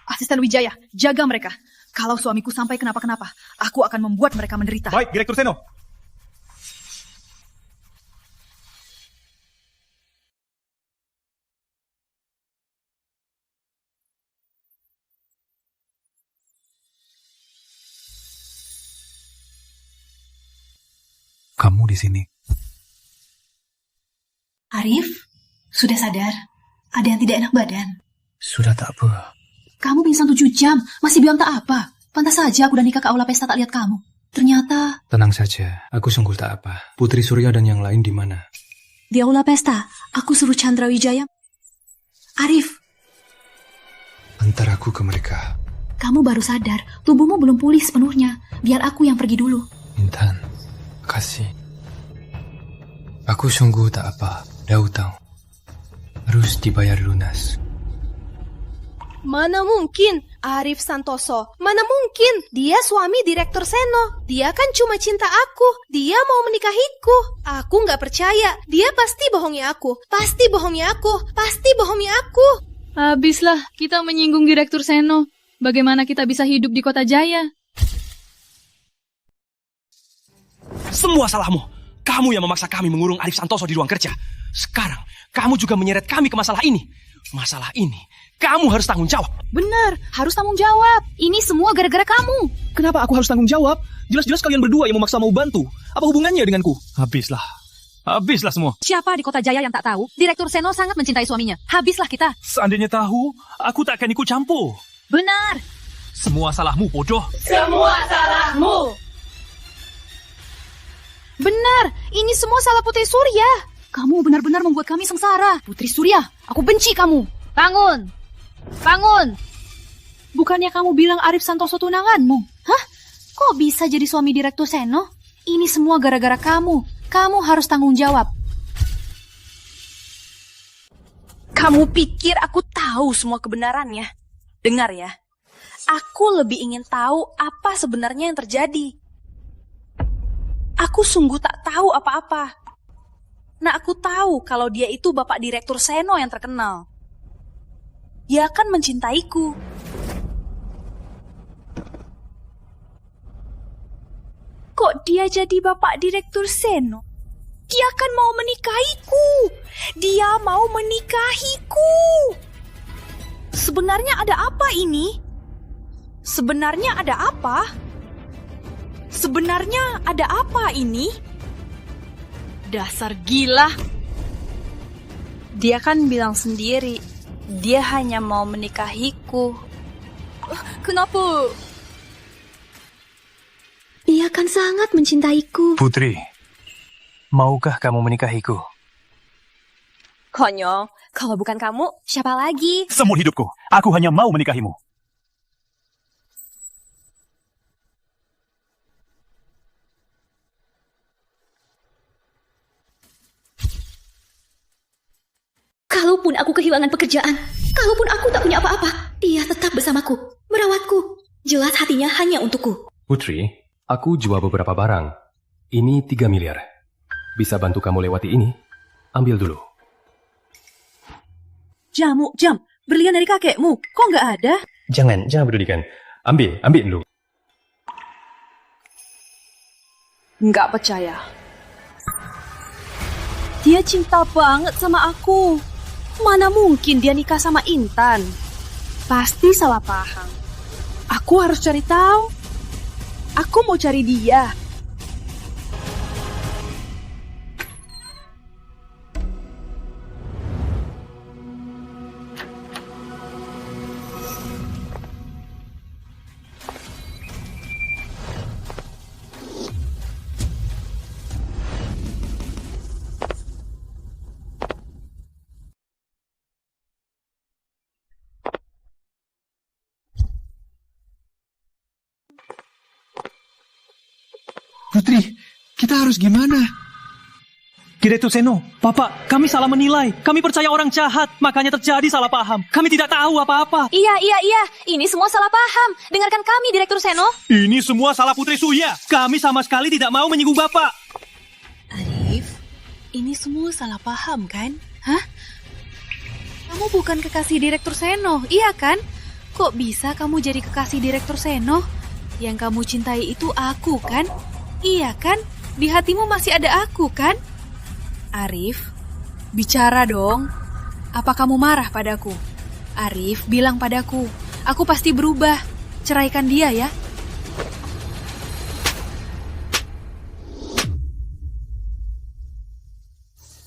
Asisten Wijaya, jaga mereka. Kalau suamiku sampai kenapa-kenapa, aku akan membuat mereka menderita. Baik, Direktur Seno. Kamu di sini. Arif, sudah sadar? Ada yang tidak enak badan. Sudah tak apa. Kamu pingsan 7 jam, masih bilang tak apa. Pantas saja aku udah nikah ke aula pesta tak lihat kamu. Ternyata... Tenang saja, aku sungguh tak apa. Putri Surya dan yang lain di mana? Di aula pesta, aku suruh Chandra Wijaya. Arif. Antar aku ke mereka. Kamu baru sadar, tubuhmu belum pulih sepenuhnya. Biar aku yang pergi dulu. Intan, kasih. Aku sungguh tak apa. Ada hutang. Harus dibayar lunas. Mana mungkin Arif Santoso? Mana mungkin? Dia suami Direktur Seno. Dia kan cuma cinta aku. Dia mau menikahiku. Aku nggak percaya. Dia pasti bohongi aku. Pasti bohongi aku. Pasti bohongi aku. Habislah kita menyinggung Direktur Seno. Bagaimana kita bisa hidup di Kota Jaya? Semua salahmu. Kamu yang memaksa kami mengurung Arif Santoso di ruang kerja. Sekarang, kamu juga menyeret kami ke masalah ini. Masalah ini, kamu harus tanggung jawab. Benar, harus tanggung jawab. Ini semua gara-gara kamu. Kenapa aku harus tanggung jawab? Jelas-jelas kalian berdua yang memaksa mau bantu. Apa hubungannya denganku? Habislah semua. Siapa di Kota Jaya yang tak tahu? Direktur Seno sangat mencintai suaminya. Habislah kita. Seandainya tahu, aku tak akan ikut campur. Benar. Semua salahmu, bodoh. Semua salahmu. Benar, ini semua salah Putri Surya. Kamu benar-benar membuat kami sengsara. Putri Surya, aku benci kamu. Bangun. Bangun. Bukannya kamu bilang Arif Santoso tunanganmu? Hah? Kok bisa jadi suami Direktur Seno? Ini semua gara-gara kamu. Kamu harus tanggung jawab. Kamu pikir aku tahu semua kebenarannya? Dengar ya. Aku lebih ingin tahu apa sebenarnya yang terjadi. Aku sungguh tak tahu apa-apa. Nah, aku tahu kalau dia itu Bapak Direktur Seno yang terkenal. Dia akan mencintaiku. Kok dia jadi Bapak Direktur Seno? Dia akan mau menikahiku. Dia mau menikahiku. Sebenarnya ada apa ini? Sebenarnya ada apa? Sebenarnya ada apa ini? Dasar gila. Dia kan bilang sendiri, dia hanya mau menikahiku. Kenapa? Dia kan sangat mencintaiku. Putri, maukah kamu menikahiku? Konyol, kalau bukan kamu, siapa lagi? Seumur hidupku, aku hanya mau menikahimu. Kalaupun aku kehilangan pekerjaan, kalaupun aku tak punya apa-apa, dia tetap bersamaku, merawatku. Jelas hatinya hanya untukku. Putri, aku jual beberapa barang. Ini 3 miliar. Bisa bantu kamu lewati ini? Ambil dulu. Jam, berlian dari kakekmu, kok nggak ada? Jangan pedulikan. Ambil dulu. Nggak percaya. Dia cinta banget sama aku. Mana mungkin dia nikah sama Intan? Pasti salah paham. Aku harus cari tahu. Aku mau cari dia. Putri, kita harus gimana? Direktur Seno, Bapak, kami salah menilai. Kami percaya orang jahat, makanya terjadi salah paham. Kami tidak tahu apa-apa. Iya. Ini semua salah paham. Dengarkan kami, Direktur Seno. Ini semua salah Putri Surya. Kami sama sekali tidak mau menyinggung Bapak. Arif, ini semua salah paham kan? Hah? Kamu bukan kekasih Direktur Seno, iya kan? Kok bisa kamu jadi kekasih Direktur Seno? Yang kamu cintai itu aku kan? Iya kan? Di hatimu masih ada aku kan? Arif, bicara dong. Apa kamu marah padaku? Arif, bilang padaku. Aku pasti berubah. Ceraikan dia ya.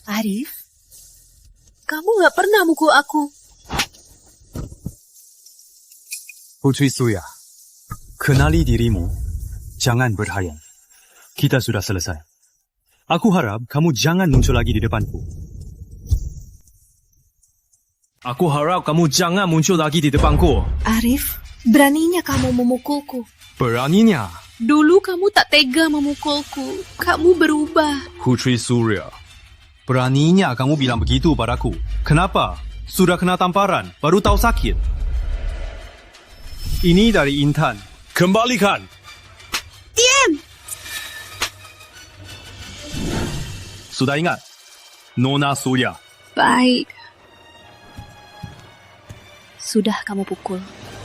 Arif, kamu gak pernah mukul aku. Putri Surya, kenali dirimu. Jangan berhayal. Kita sudah selesai. Aku harap kamu jangan muncul lagi di depanku. Aku harap kamu jangan muncul lagi di depanku. Arif, beraninya kamu memukulku. Beraninya. Dulu kamu tak tega memukulku. Kamu berubah. Putri Surya, beraninya kamu bilang begitu padaku. Kenapa? Sudah kena tamparan, baru tahu sakit. Ini dari Intan. Kembalikan. Diam! Sudah ingat? Nona Surya. Baik. Sudah kamu pukul.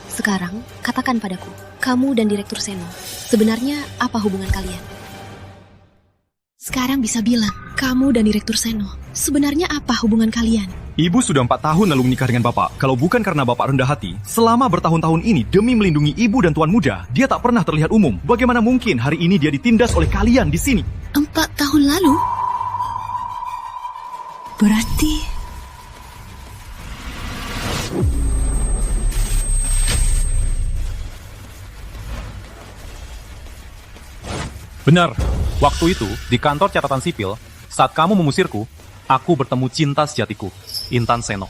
Sekarang, katakan padaku, kamu dan Direktur Seno, sebenarnya apa hubungan kalian? Sekarang bisa bilang, kamu dan Direktur Seno, sebenarnya apa hubungan kalian? Ibu sudah 4 tahun lalu menikah dengan Bapak. Kalau bukan karena Bapak rendah hati, selama bertahun-tahun ini demi melindungi ibu dan tuan muda, dia tak pernah terlihat umum. Bagaimana mungkin hari ini dia ditindas oleh kalian di sini? 4 tahun lalu? Berarti... Benar, waktu itu di kantor catatan sipil, saat kamu mengusirku, aku bertemu cinta sejatiku, Intan Seno.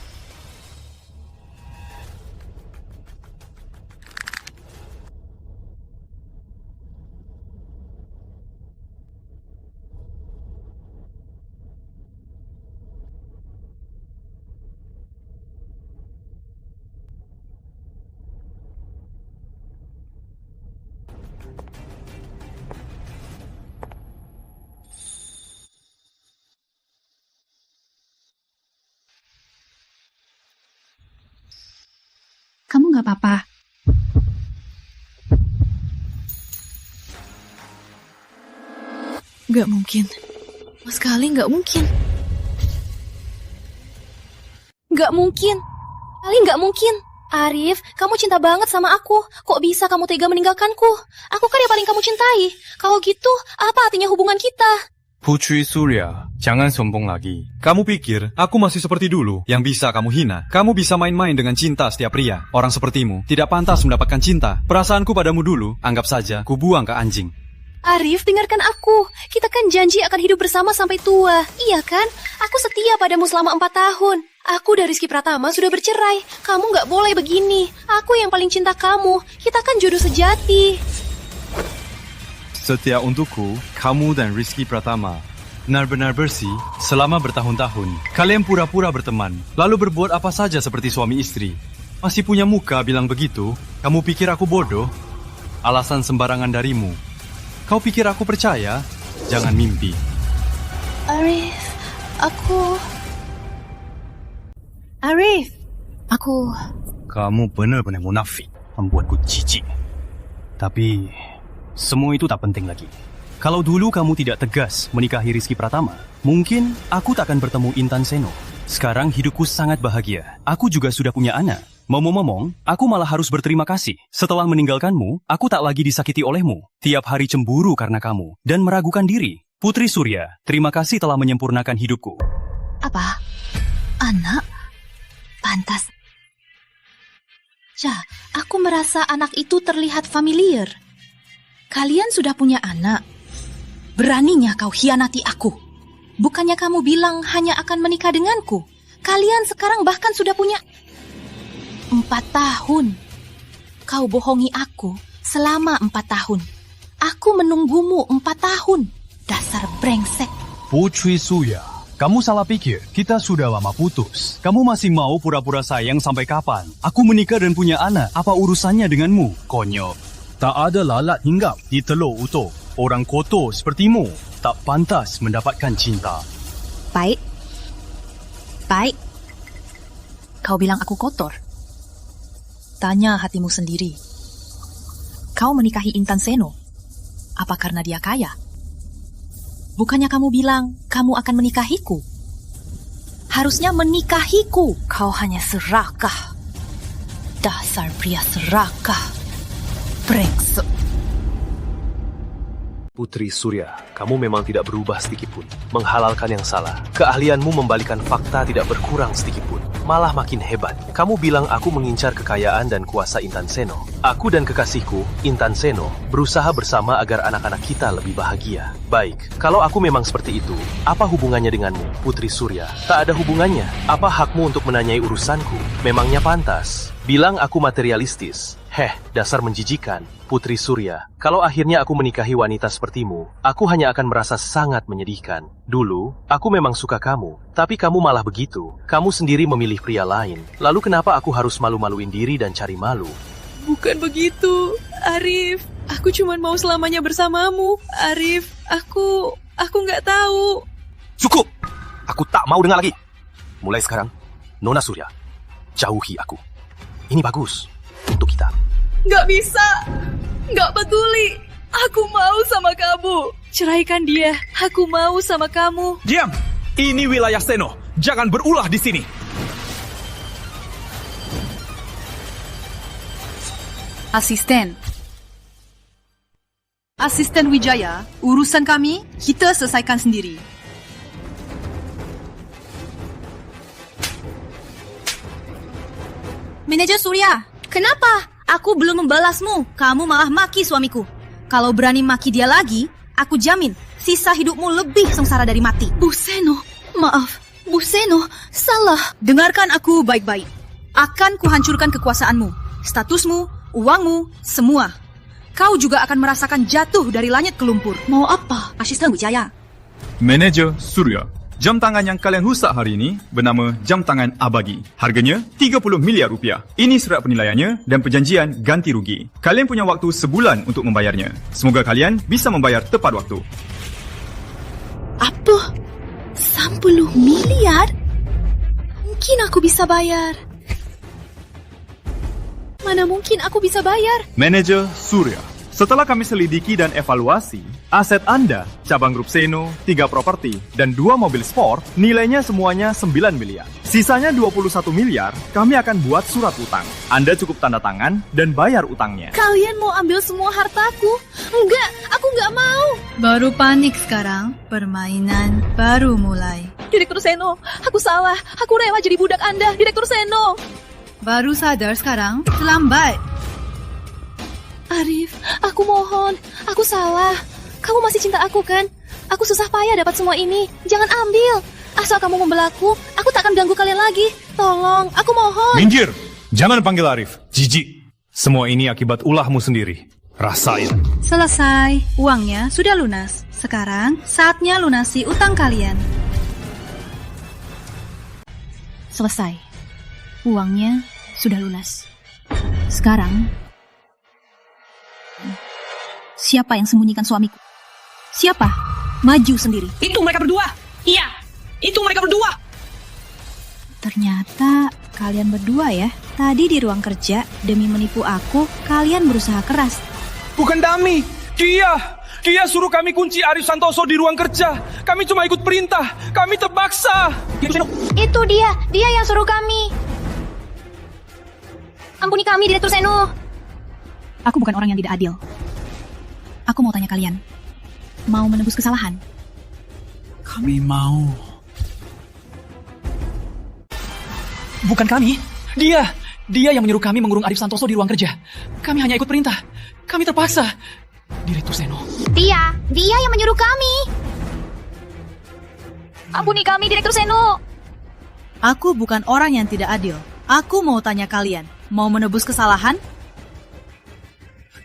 Kamu gak apa-apa. Gak mungkin. Mas sekali gak mungkin. Gak mungkin. Kali gak mungkin. Arif, kamu cinta banget sama aku. Kok bisa kamu tega meninggalkanku? Aku kan yang paling kamu cintai. Kalau gitu, apa artinya hubungan kita? Putri Surya, jangan sombong lagi. Kamu pikir aku masih seperti dulu yang bisa kamu hina? Kamu bisa main-main dengan cinta setiap pria. Orang sepertimu tidak pantas mendapatkan cinta. Perasaanku padamu dulu, anggap saja ku buang ke anjing. Arif, dengarkan aku. Kita kan janji akan hidup bersama sampai tua. Iya kan? Aku setia padamu selama 4 tahun. Aku dan Rizky Pratama sudah bercerai. Kamu gak boleh begini. Aku yang paling cinta kamu. Kita kan jodoh sejati. Setia untukku, kamu dan Rizky Pratama benar-benar bersih selama bertahun-tahun. Kalian pura-pura berteman, lalu berbuat apa saja seperti suami istri. Masih punya muka bilang begitu? Kamu pikir aku bodoh? Alasan sembarangan darimu. Kau pikir aku percaya? Jangan mimpi. Arif, aku... Kamu benar-benar munafik, membuatku jijik. Tapi... semua itu tak penting lagi. Kalau dulu kamu tidak tegas menikahi Rizky Pratama, mungkin aku tak akan bertemu Intan Seno. Sekarang hidupku sangat bahagia. Aku juga sudah punya anak. Ngomong-ngomong, aku malah harus berterima kasih. Setelah meninggalkanmu, aku tak lagi disakiti olehmu. Tiap hari cemburu karena kamu dan meragukan diri. Putri Surya, terima kasih telah menyempurnakan hidupku. Apa? Anak? Pantas. Aku merasa anak itu terlihat familiar. Kalian sudah punya anak. Beraninya kau hianati aku. Bukannya kamu bilang hanya akan menikah denganku. Kalian sekarang bahkan sudah punya 4 tahun. Kau bohongi aku selama 4 tahun. Aku menunggumu 4 tahun. Dasar brengsek. Putri Surya, Kamu salah pikir, kita sudah lama putus. Kamu masih mau pura-pura sayang sampai kapan? Aku menikah dan punya anak, apa urusannya denganmu? Konyol. Tak ada lalat hinggap di telur utuh. Orang kotor sepertimu tak pantas mendapatkan cinta. Baik. Kau bilang aku kotor? Tanya hatimu sendiri. Kau menikahi Intan Seno. Apa karena dia kaya? Bukannya kamu bilang kamu akan menikahiku? Harusnya menikahiku. Kau hanya serakah. Dasar pria serakah. Brengsek. Putri Surya, kamu memang tidak berubah sedikitpun. Menghalalkan yang salah. Keahlianmu membalikan fakta tidak berkurang sedikitpun. Malah makin hebat. Kamu bilang aku mengincar kekayaan dan kuasa Intan Seno. Aku dan kekasihku, Intan Seno, berusaha bersama agar anak-anak kita lebih bahagia. Baik, kalau aku memang seperti itu, apa hubungannya denganmu, Putri Surya? Tak ada hubungannya. Apa hakmu untuk menanyai urusanku? Memangnya pantas? Bilang aku materialistis. Dasar menjijikan, Putri Surya. Kalau akhirnya aku menikahi wanita sepertimu, aku hanya akan merasa sangat menyedihkan. Dulu, aku memang suka kamu, tapi kamu malah begitu. Kamu sendiri memilih pria lain. Lalu kenapa aku harus malu-maluin diri dan cari malu? Bukan begitu, Arif. Aku cuma mau selamanya bersamamu, Arif. Aku nggak tahu. Cukup! Aku tak mau dengar lagi. Mulai sekarang, Nona Surya, jauhi aku. Ini bagus untuk kita. Nggak bisa. Nggak peduli. Aku mau sama kamu. Ceraikan dia. Aku mau sama kamu. Diam! Ini wilayah Seno. Jangan berulah di sini. Asisten Wijaya, urusan kami kita selesaikan sendiri. Manajer Surya, kenapa? Aku belum membalasmu, kamu malah maki suamiku. Kalau berani maki dia lagi, aku jamin sisa hidupmu lebih sengsara dari mati. Bu Seno, maaf. Bu Seno, salah. Dengarkan aku baik-baik. Akan kuhancurkan kekuasaanmu, statusmu, uangmu, semua. Kau juga akan merasakan jatuh dari langit ke lumpur. Mau apa, Asisten Wijaya? Manajer Surya, jam tangan yang kalian rusak hari ini bernama jam tangan Abagi. Harganya 30 miliar rupiah. Ini surat penilaiannya dan perjanjian ganti rugi. Kalian punya waktu sebulan untuk membayarnya. Semoga kalian bisa membayar tepat waktu. Apa? 10 miliar? Mungkin aku bisa bayar. Mana mungkin aku bisa bayar? Manajer Surya, setelah kami selidiki dan evaluasi, aset Anda, cabang grup Seno, 3 properti, dan 2 mobil sport, nilainya semuanya 9 miliar. Sisanya 21 miliar, kami akan buat surat utang. Anda cukup tanda tangan dan bayar utangnya. Kalian mau ambil semua hartaku? Enggak, aku nggak mau. Baru panik sekarang, permainan baru mulai. Direktur Seno, aku salah. Aku rela jadi budak Anda, Direktur Seno. Baru sadar sekarang, terlambat. Arif, aku mohon. Aku salah. Kamu masih cinta aku kan? Aku susah payah dapat semua ini. Jangan ambil. Asal kamu membelaku, aku tak akan ganggu kalian lagi. Tolong, aku mohon. Minggir! Jangan panggil Arif. Jijik. Semua ini akibat ulahmu sendiri. Rasain. Selesai. Uangnya sudah lunas. Sekarang saatnya lunasi utang kalian. Selesai. Uangnya sudah lunas. Sekarang, siapa yang sembunyikan suamiku? Siapa? Maju sendiri. Itu mereka berdua. Iya, itu mereka berdua. Ternyata kalian berdua ya. Tadi di ruang kerja, demi menipu aku, kalian berusaha keras. Bukan Dami, dia suruh kami kunci Arif Santoso di ruang kerja. Kami cuma ikut perintah, kami terpaksa. Itu dia yang suruh kami. Ampuni kami, Direktur Seno. Aku bukan orang yang tidak adil. Aku mau tanya kalian, mau menebus kesalahan? Kami mau. Bukan kami, dia yang menyuruh kami mengurung Arif Santoso di ruang kerja. Kami hanya ikut perintah, kami terpaksa. Direktur Seno. Dia yang menyuruh kami. Ampuni kami, Direktur Seno. Aku bukan orang yang tidak adil. Aku mau tanya kalian, mau menebus kesalahan?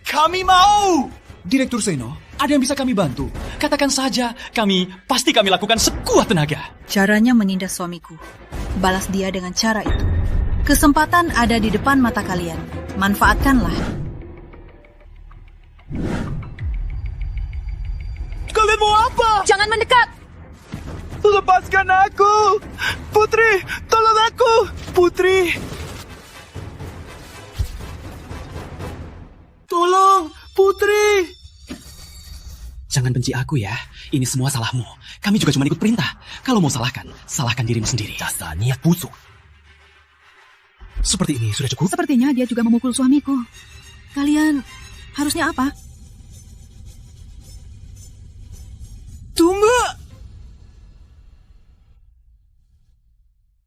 Kami mau! Direktur Seno, Ada yang bisa kami bantu? Katakan saja, pasti kami lakukan sekuat tenaga. Caranya menindas suamiku. Balas dia dengan cara itu. Kesempatan ada di depan mata kalian. Manfaatkanlah. Kalian mau apa? Jangan mendekat! Lepaskan aku! Putri, tolong aku! Putri! Tolong, Putri! Jangan benci aku ya. Ini semua salahmu. Kami juga cuma ikut perintah. Kalau mau salahkan dirimu sendiri. Dasar niat busuk. Seperti ini sudah cukup? Sepertinya dia juga memukul suamiku. Kalian harusnya apa? Tunggu!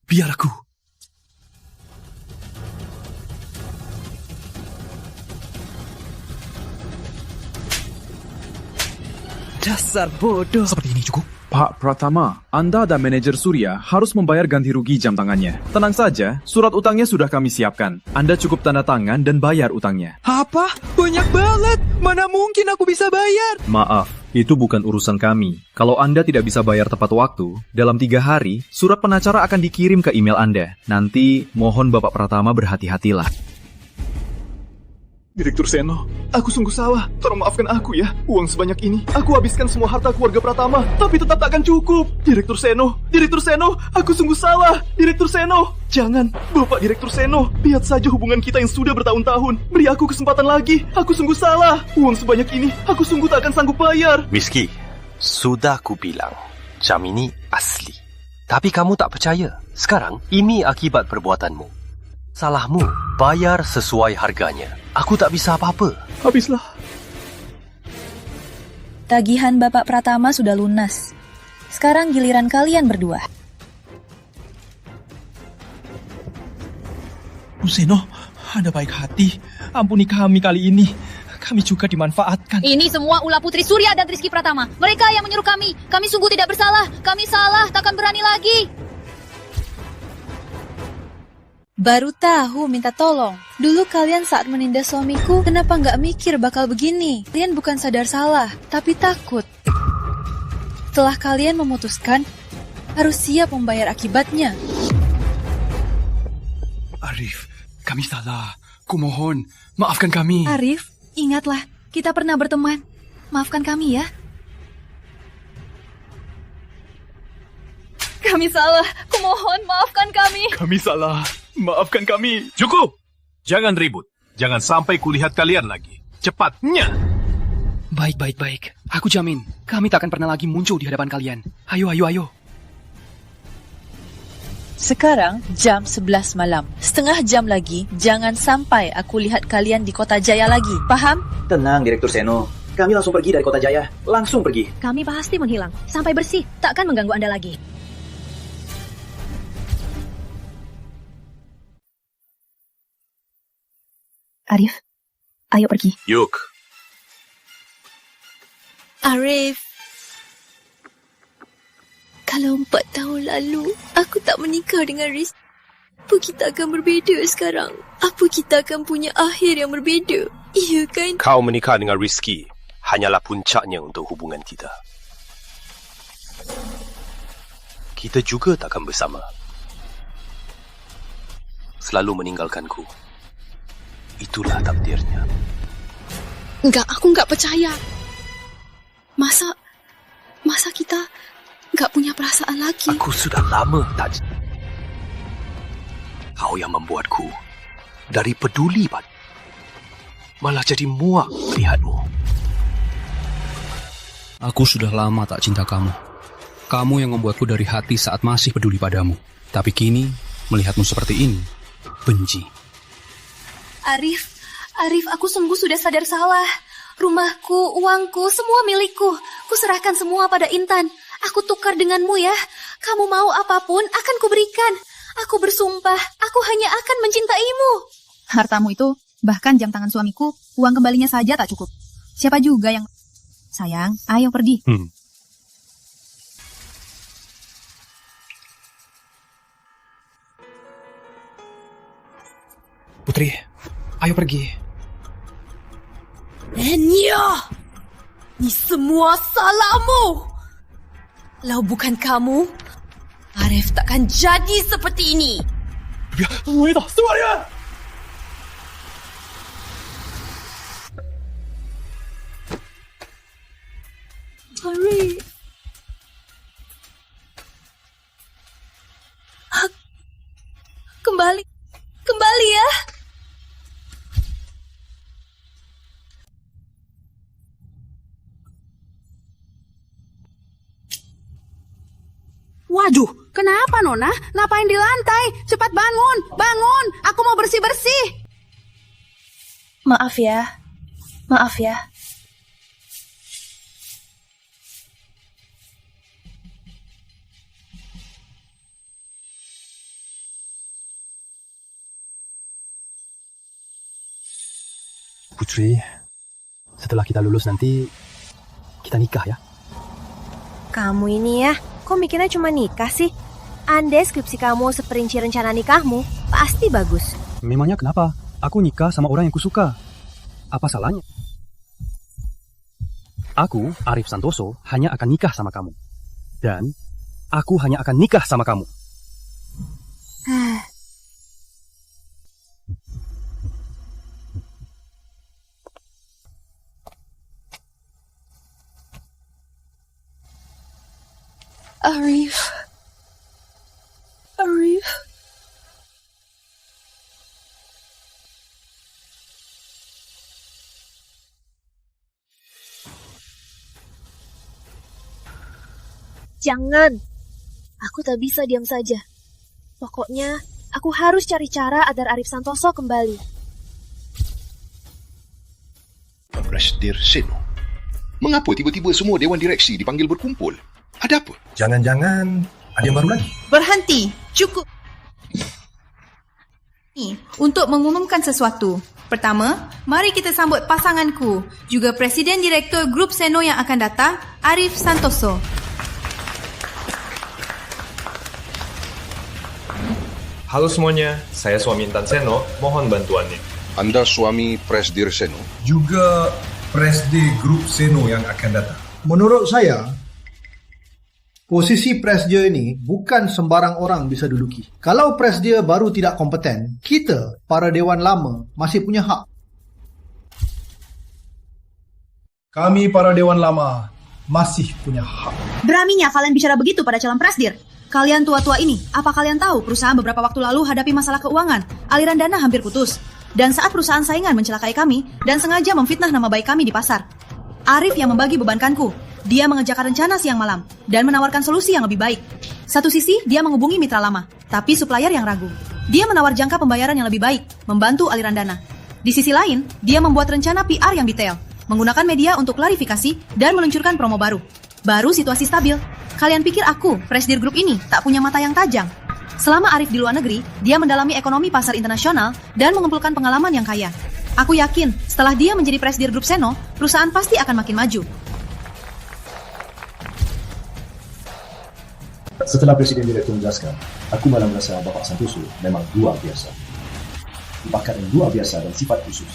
Biar aku. Dasar bodoh. Seperti ini cukup? Pak Pratama, Anda dan manajer Surya harus membayar ganti rugi jam tangannya. Tenang saja, surat utangnya sudah kami siapkan. Anda cukup tanda tangan dan bayar utangnya. Apa? Banyak banget. Mana mungkin aku bisa bayar? Maaf, itu bukan urusan kami. Kalau Anda tidak bisa bayar tepat waktu, dalam 3 hari, surat pengacara akan dikirim ke email Anda. Nanti, mohon Bapak Pratama berhati-hatilah. Direktur Seno, aku sungguh salah. Tolong maafkan aku ya. Uang sebanyak ini, aku habiskan semua harta keluarga Pratama, tapi tetap takkan cukup. Direktur Seno, aku sungguh salah. Direktur Seno, jangan. Bapak Direktur Seno, lihat saja hubungan kita yang sudah bertahun-tahun. Beri aku kesempatan lagi. Aku sungguh salah. Uang sebanyak ini, aku sungguh tak akan sanggup bayar. Rizky, sudah ku bilang, jam ini asli. Tapi kamu tak percaya. Sekarang, ini akibat perbuatanmu. Salahmu, bayar sesuai harganya. Aku tak bisa apa-apa. Habislah. Tagihan Bapak Pratama sudah lunas. Sekarang giliran kalian berdua. Seno, Anda baik hati. Ampuni kami kali ini. Kami juga dimanfaatkan. Ini semua ulah Putri Surya dan Rizky Pratama. Mereka yang menyuruh kami. Kami sungguh tidak bersalah. Kami salah, takkan berani lagi. Baru tahu minta tolong. Dulu kalian saat menindas suamiku, kenapa nggak mikir bakal begini? Kalian bukan sadar salah, tapi takut. Setelah kalian memutuskan, harus siap membayar akibatnya. Arif, kami salah. Kumohon, maafkan kami. Arif, ingatlah, kita pernah berteman. Maafkan kami ya. Kami salah, kumohon maafkan kami. Kami salah, maafkan kami. Cukup! Jangan ribut. Jangan sampai kulihat kalian lagi. Cepatnya! Baik. Aku jamin, kami tak akan pernah lagi muncul di hadapan kalian. Ayo. Sekarang jam 11 malam. Setengah jam lagi, jangan sampai aku lihat kalian di Kota Jaya lagi. Paham? Tenang, Direktur Seno. Kami langsung pergi dari Kota Jaya. Langsung pergi. Kami pasti menghilang. Sampai bersih. Takkan mengganggu Anda lagi. Arif, ayo pergi. Yuk. Arif, kalau 4 tahun lalu aku tak menikah dengan Riz, apa kita akan berbeza sekarang? Apa kita akan punya akhir yang berbeza? Iya kan? Kau menikah dengan Rizky hanyalah puncaknya untuk hubungan kita. Kita juga takkan bersama. Selalu meninggalkanku. Itulah takdirnya. Enggak, aku enggak percaya. Masa kita enggak punya perasaan lagi? Aku sudah lama tak... Kau yang membuatku dari peduli malah jadi muak melihatmu. Aku sudah lama tak cinta kamu. Kamu yang membuatku dari hati saat masih peduli padamu. Tapi kini, melihatmu seperti ini, benci. Arif, aku sungguh sudah sadar salah. Rumahku, uangku, semua milikku. Kuserahkan semua pada Intan. Aku tukar denganmu ya. Kamu mau apapun akan kuberikan. Aku bersumpah, aku hanya akan mencintaimu. Hartamu itu, bahkan jam tangan suamiku, uang kembalinya saja tak cukup. Siapa juga yang... Sayang, ayo pergi. Putri, ayo pergi. Enyo! Ini semua salahmu. Kalau bukan kamu, Arif takkan jadi seperti ini. Wanita, semuanya! Arif. Kembali ya. Waduh, kenapa Nona? Ngapain di lantai? Cepat bangun, bangun. Aku mau bersih-bersih. Maaf ya. Putri, setelah kita lulus nanti, kita nikah ya? Kamu ini ya, kok mikirnya cuma nikah sih? Andai skripsi kamu seperinci rencana nikahmu, pasti bagus. Memangnya kenapa? Aku nikah sama orang yang kusuka. Apa salahnya? Aku, Arif Santoso, hanya akan nikah sama kamu. Dan aku hanya akan nikah sama kamu. Arif. Jangan. Aku tak bisa diam saja. Pokoknya, aku harus cari cara agar Arif Santoso kembali. Presdir Seno, mengapa tiba-tiba semua Dewan Direksi dipanggil berkumpul? Ada apa? Jangan-jangan ada yang baru lagi. Berhenti, cukup. Untuk mengumumkan sesuatu. Pertama, mari kita sambut pasanganku, juga Presiden Direktur Grup Seno yang akan datang, Arif Santoso. Halo semuanya, saya suami Intan Seno, mohon bantuannya. Anda suami Presdir Seno? Juga Presdi Grup Seno yang akan datang. Menurut saya, posisi Presdia ini bukan sembarang orang bisa duduki. Kalau Presdia baru tidak kompeten, kita, para Dewan Lama, masih punya hak. Kami para Dewan Lama masih punya hak. Beraninya kalian bicara begitu pada calon Presdir? Kalian tua-tua ini, apa kalian tahu perusahaan beberapa waktu lalu hadapi masalah keuangan, aliran dana hampir putus. Dan saat perusahaan saingan mencelakai kami dan sengaja memfitnah nama baik kami di pasar. Arif yang membagi bebankanku. Dia mengerjakan rencana siang malam dan menawarkan solusi yang lebih baik. Satu sisi, dia menghubungi mitra lama, tapi supplier yang ragu. Dia menawar jangka pembayaran yang lebih baik, membantu aliran dana. Di sisi lain, dia membuat rencana PR yang detail, menggunakan media untuk klarifikasi dan meluncurkan promo baru. Baru situasi stabil. Kalian pikir aku, Presdir Group ini, tak punya mata yang tajam? Selama Arif di luar negeri, dia mendalami ekonomi pasar internasional dan mengumpulkan pengalaman yang kaya. Aku yakin, setelah dia menjadi Presdir Grup Seno, perusahaan pasti akan makin maju. Setelah Presiden Direktur menjelaskan, aku malah merasa Bapak Santoso memang luar biasa. Bakat yang luar biasa dan sifat khusus.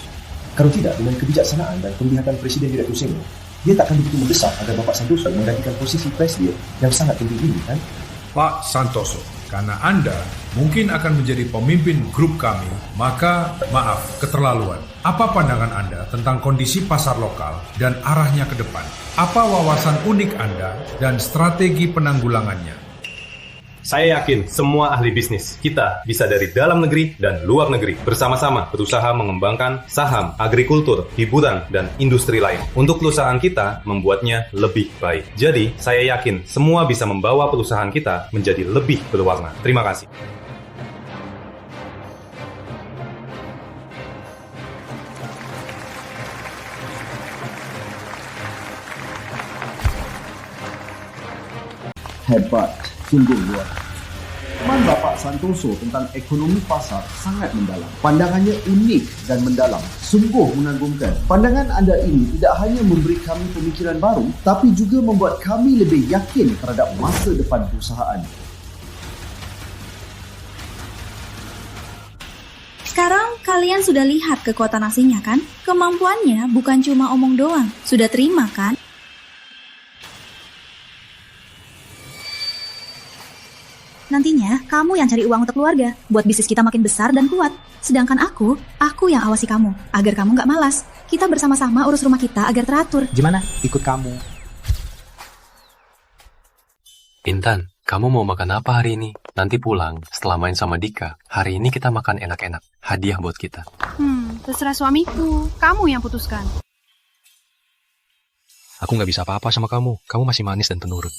Kalau tidak, dengan kebijaksanaan dan penglihatan Presiden Direktur Seno, dia takkan begitu mendesak agar Bapak Santoso menggantikan posisi Presdir yang sangat tinggi ini, kan? Pak Santoso, karena Anda mungkin akan menjadi pemimpin grup kami, maka maaf, keterlaluan. Apa pandangan Anda tentang kondisi pasar lokal dan arahnya ke depan? Apa wawasan unik Anda dan strategi penanggulangannya? Saya yakin semua ahli bisnis kita bisa dari dalam negeri dan luar negeri bersama-sama berusaha mengembangkan saham, agrikultur, hiburan, dan industri lain untuk perusahaan kita membuatnya lebih baik. Jadi, saya yakin semua bisa membawa perusahaan kita menjadi lebih berwarna. Terima kasih. Hebat, sungguh luar. Pemahaman Bapak Santoso tentang ekonomi pasar sangat mendalam. Pandangannya unik dan mendalam, sungguh mengagumkan. Pandangan anda ini tidak hanya memberi kami pemikiran baru, tapi juga membuat kami lebih yakin terhadap masa depan perusahaan. Sekarang kalian sudah lihat kekuatan aslinya kan? Kemampuannya bukan cuma omong doang. Sudah terima kan? Nantinya, kamu yang cari uang untuk keluarga, buat bisnis kita makin besar dan kuat. Sedangkan aku yang awasi kamu, agar kamu nggak malas. Kita bersama-sama urus rumah kita agar teratur. Gimana? Ikut kamu. Intan, kamu mau makan apa hari ini? Nanti pulang, setelah main sama Dika, hari ini kita makan enak-enak. Hadiah buat kita. Terserah suamiku. Kamu yang putuskan. Aku nggak bisa apa-apa sama kamu. Kamu masih manis dan penurut.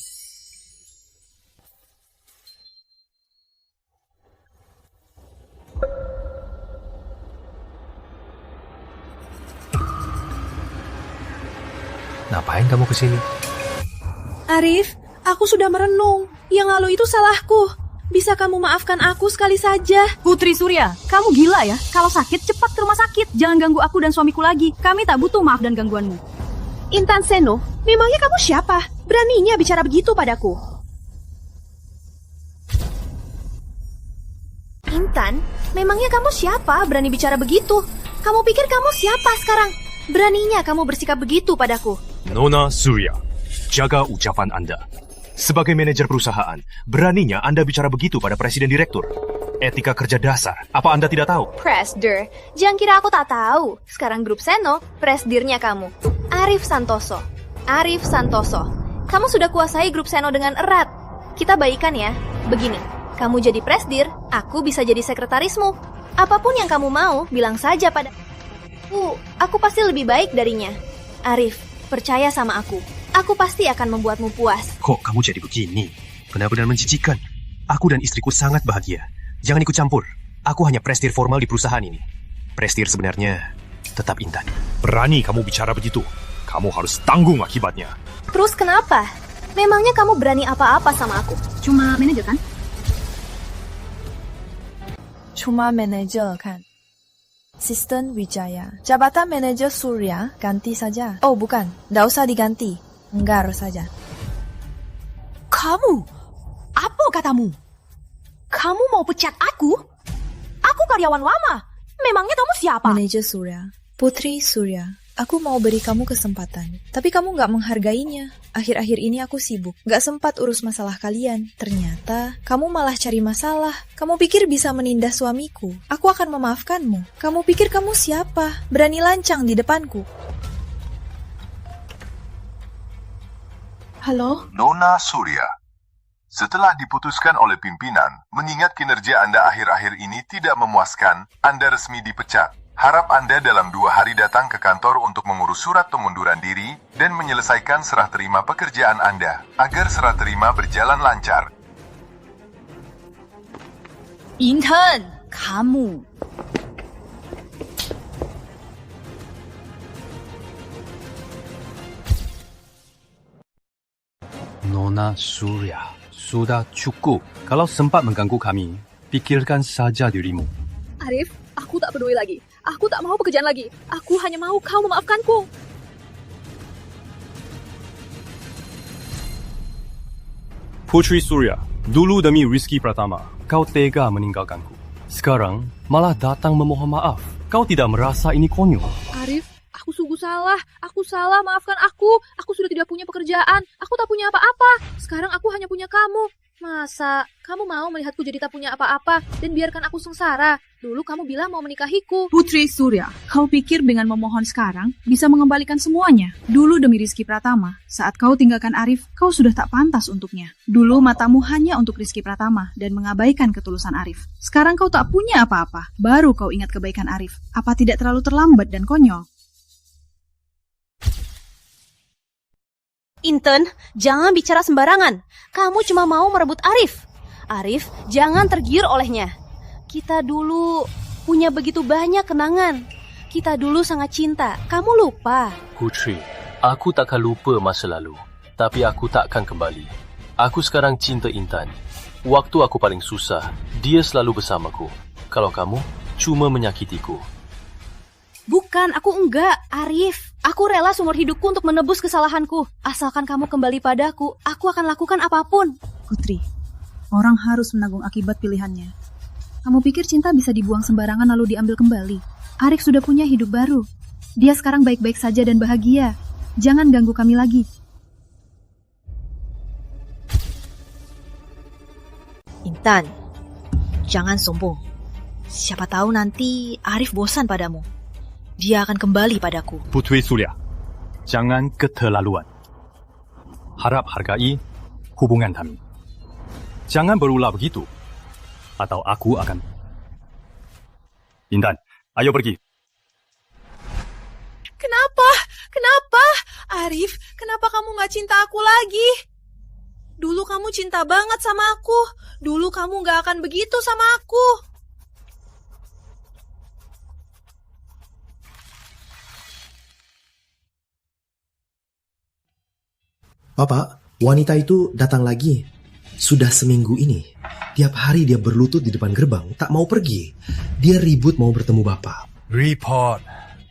Ngapain kamu kesini? Arif, aku sudah merenung. Yang lalu itu salahku. Bisa kamu maafkan aku sekali saja? Putri Surya, kamu gila ya? Kalau sakit, cepat ke rumah sakit. Jangan ganggu aku dan suamiku lagi. Kami tak butuh maaf dan gangguanmu. Intan Seno, memangnya kamu siapa? Beraninya bicara begitu padaku. Intan, memangnya kamu siapa berani bicara begitu? Kamu pikir kamu siapa sekarang? Beraninya kamu bersikap begitu padaku. Nona Surya, jaga ucapan Anda. Sebagai manajer perusahaan, beraninya Anda bicara begitu pada presiden direktur. Etika kerja dasar, apa Anda tidak tahu? Presdir, jangan kira aku tak tahu. Sekarang grup Seno, presdirnya kamu. Arif Santoso. Arif Santoso. Kamu sudah kuasai grup Seno dengan erat. Kita baikan ya. Begini, kamu jadi presdir, aku bisa jadi sekretarismu. Apapun yang kamu mau, bilang saja pada aku pasti lebih baik darinya. Arif, percaya sama aku. Aku pasti akan membuatmu puas. Kok kamu jadi begini? Benar-benar menjijikan. Aku dan istriku sangat bahagia. Jangan ikut campur. Aku hanya presdir formal di perusahaan ini. Presdir sebenarnya tetap Intan. Berani kamu bicara begitu. Kamu harus tanggung akibatnya. Terus kenapa? Memangnya kamu berani apa-apa sama aku? Cuma manajer kan? Cuma manajer kan? Asisten Wijaya. Jabatan manajer Surya ganti saja. Oh bukan, nggak usah diganti. Enggar saja. Kamu? Apa katamu? Kamu mau pecat aku? Aku karyawan lama. Memangnya kamu siapa? Manajer Surya. Putri Surya. Aku mau beri kamu kesempatan. Tapi kamu nggak menghargainya. Akhir-akhir ini aku sibuk. Nggak sempat urus masalah kalian. Ternyata kamu malah cari masalah. Kamu pikir bisa menindas suamiku. Aku akan memaafkanmu. Kamu pikir kamu siapa? Berani lancang di depanku. Halo? Nona Surya, setelah diputuskan oleh pimpinan, mengingat kinerja Anda akhir-akhir ini tidak memuaskan, Anda resmi dipecat. Harap Anda dalam 2 hari datang ke kantor untuk mengurus surat pengunduran diri dan menyelesaikan serah terima pekerjaan Anda, agar serah terima berjalan lancar. Intan, kamu. Nona Surya, sudah cukup. Kalau sempat mengganggu kami, pikirkan saja dirimu. Arif, aku tak peduli lagi. Aku tak mau pekerjaan lagi. Aku hanya mau kau memaafkanku. Putri Surya, dulu demi Rizky Pratama, kau tega meninggalkanku. Sekarang malah datang memohon maaf. Kau tidak merasa ini konyol? Arif, aku sungguh salah. Aku salah, maafkan aku. Aku sudah tidak punya pekerjaan. Aku tak punya apa-apa. Sekarang aku hanya punya kamu. Masa kamu mau melihatku jadi tak punya apa-apa dan biarkan aku sengsara? Dulu kamu bilang mau menikahiku. Putri Surya, kau pikir dengan memohon sekarang bisa mengembalikan semuanya? Dulu demi Rizky Pratama, saat kau tinggalkan Arif, kau sudah tak pantas untuknya. Dulu matamu hanya untuk Rizky Pratama dan mengabaikan ketulusan Arif. Sekarang kau tak punya apa-apa, baru kau ingat kebaikan Arif. Apa tidak terlalu terlambat dan konyol? Intan, jangan bicara sembarangan. Kamu cuma mau merebut Arif. Arif, jangan tergiur olehnya. Kita dulu punya begitu banyak kenangan. Kita dulu sangat cinta. Kamu lupa? Putri, aku takkan lupa masa lalu. Tapi aku takkan kembali. Aku sekarang cinta Intan. Waktu aku paling susah, dia selalu bersamaku. Kalau kamu, cuma menyakitiku. Bukan, aku enggak, Arif. Aku rela seumur hidupku untuk menebus kesalahanku. Asalkan kamu kembali padaku, aku akan lakukan apapun. Putri, orang harus menanggung akibat pilihannya. Kamu pikir cinta bisa dibuang sembarangan lalu diambil kembali? Arif sudah punya hidup baru. Dia sekarang baik-baik saja dan bahagia. Jangan ganggu kami lagi. Intan, jangan sombong. Siapa tahu nanti Arif bosan padamu. Dia akan kembali padaku. Putri Surya, jangan keterlaluan. Harap hargai hubungan kami. Jangan berulah begitu, atau aku akan... Intan, ayo pergi. Kenapa? Kenapa? Arif, kenapa kamu gak cinta aku lagi? Dulu kamu cinta banget sama aku. Dulu kamu gak akan begitu sama aku. Bapak, wanita itu datang lagi. Sudah seminggu ini. Tiap hari dia berlutut di depan gerbang, tak mau pergi. Dia ribut mau bertemu Bapak. Report.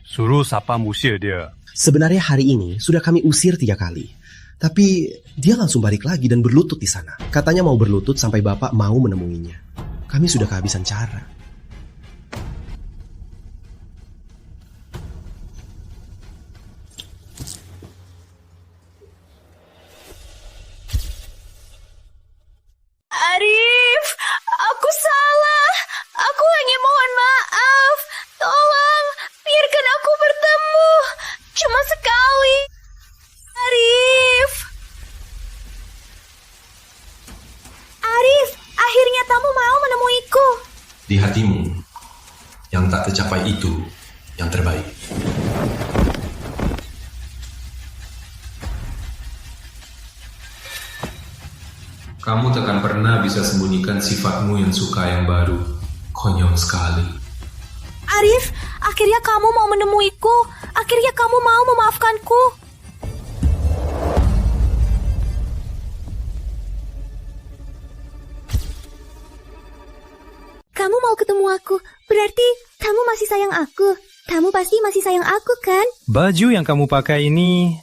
Suruh siapa musir dia. Sebenarnya hari ini sudah kami usir 3 kali. Tapi dia langsung balik lagi dan berlutut di sana. Katanya mau berlutut sampai Bapak mau menemuinya. Kami sudah kehabisan cara. Arif, aku salah. Aku hanya mohon maaf. Tolong, biarkan aku bertemu. Cuma sekali. Arif. Arif, akhirnya kamu mau menemuiku. Di hatimu, yang tak tercapai itu yang terbaik. Kamu takkan pernah bisa sembunyikan sifatmu yang suka yang baru. Konyol sekali. Arif, akhirnya kamu mau menemuiku. Akhirnya kamu mau memaafkanku. Kamu mau ketemu aku, berarti kamu masih sayang aku. Kamu pasti masih sayang aku, kan? Baju yang kamu pakai ini,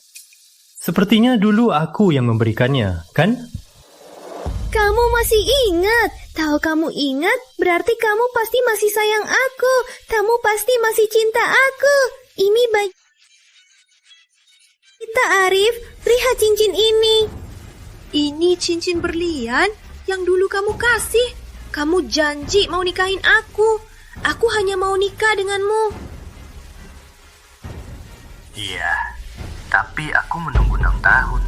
sepertinya dulu aku yang memberikannya, kan? Kamu masih ingat. Tahu kamu ingat, berarti kamu pasti masih sayang aku. Kamu pasti masih cinta aku. Ini baju kita, Arif. Lihat cincin ini. Ini cincin berlian yang dulu kamu kasih. Kamu janji mau nikahin aku. Aku hanya mau nikah denganmu. Iya, tapi aku menunggu 6 tahun.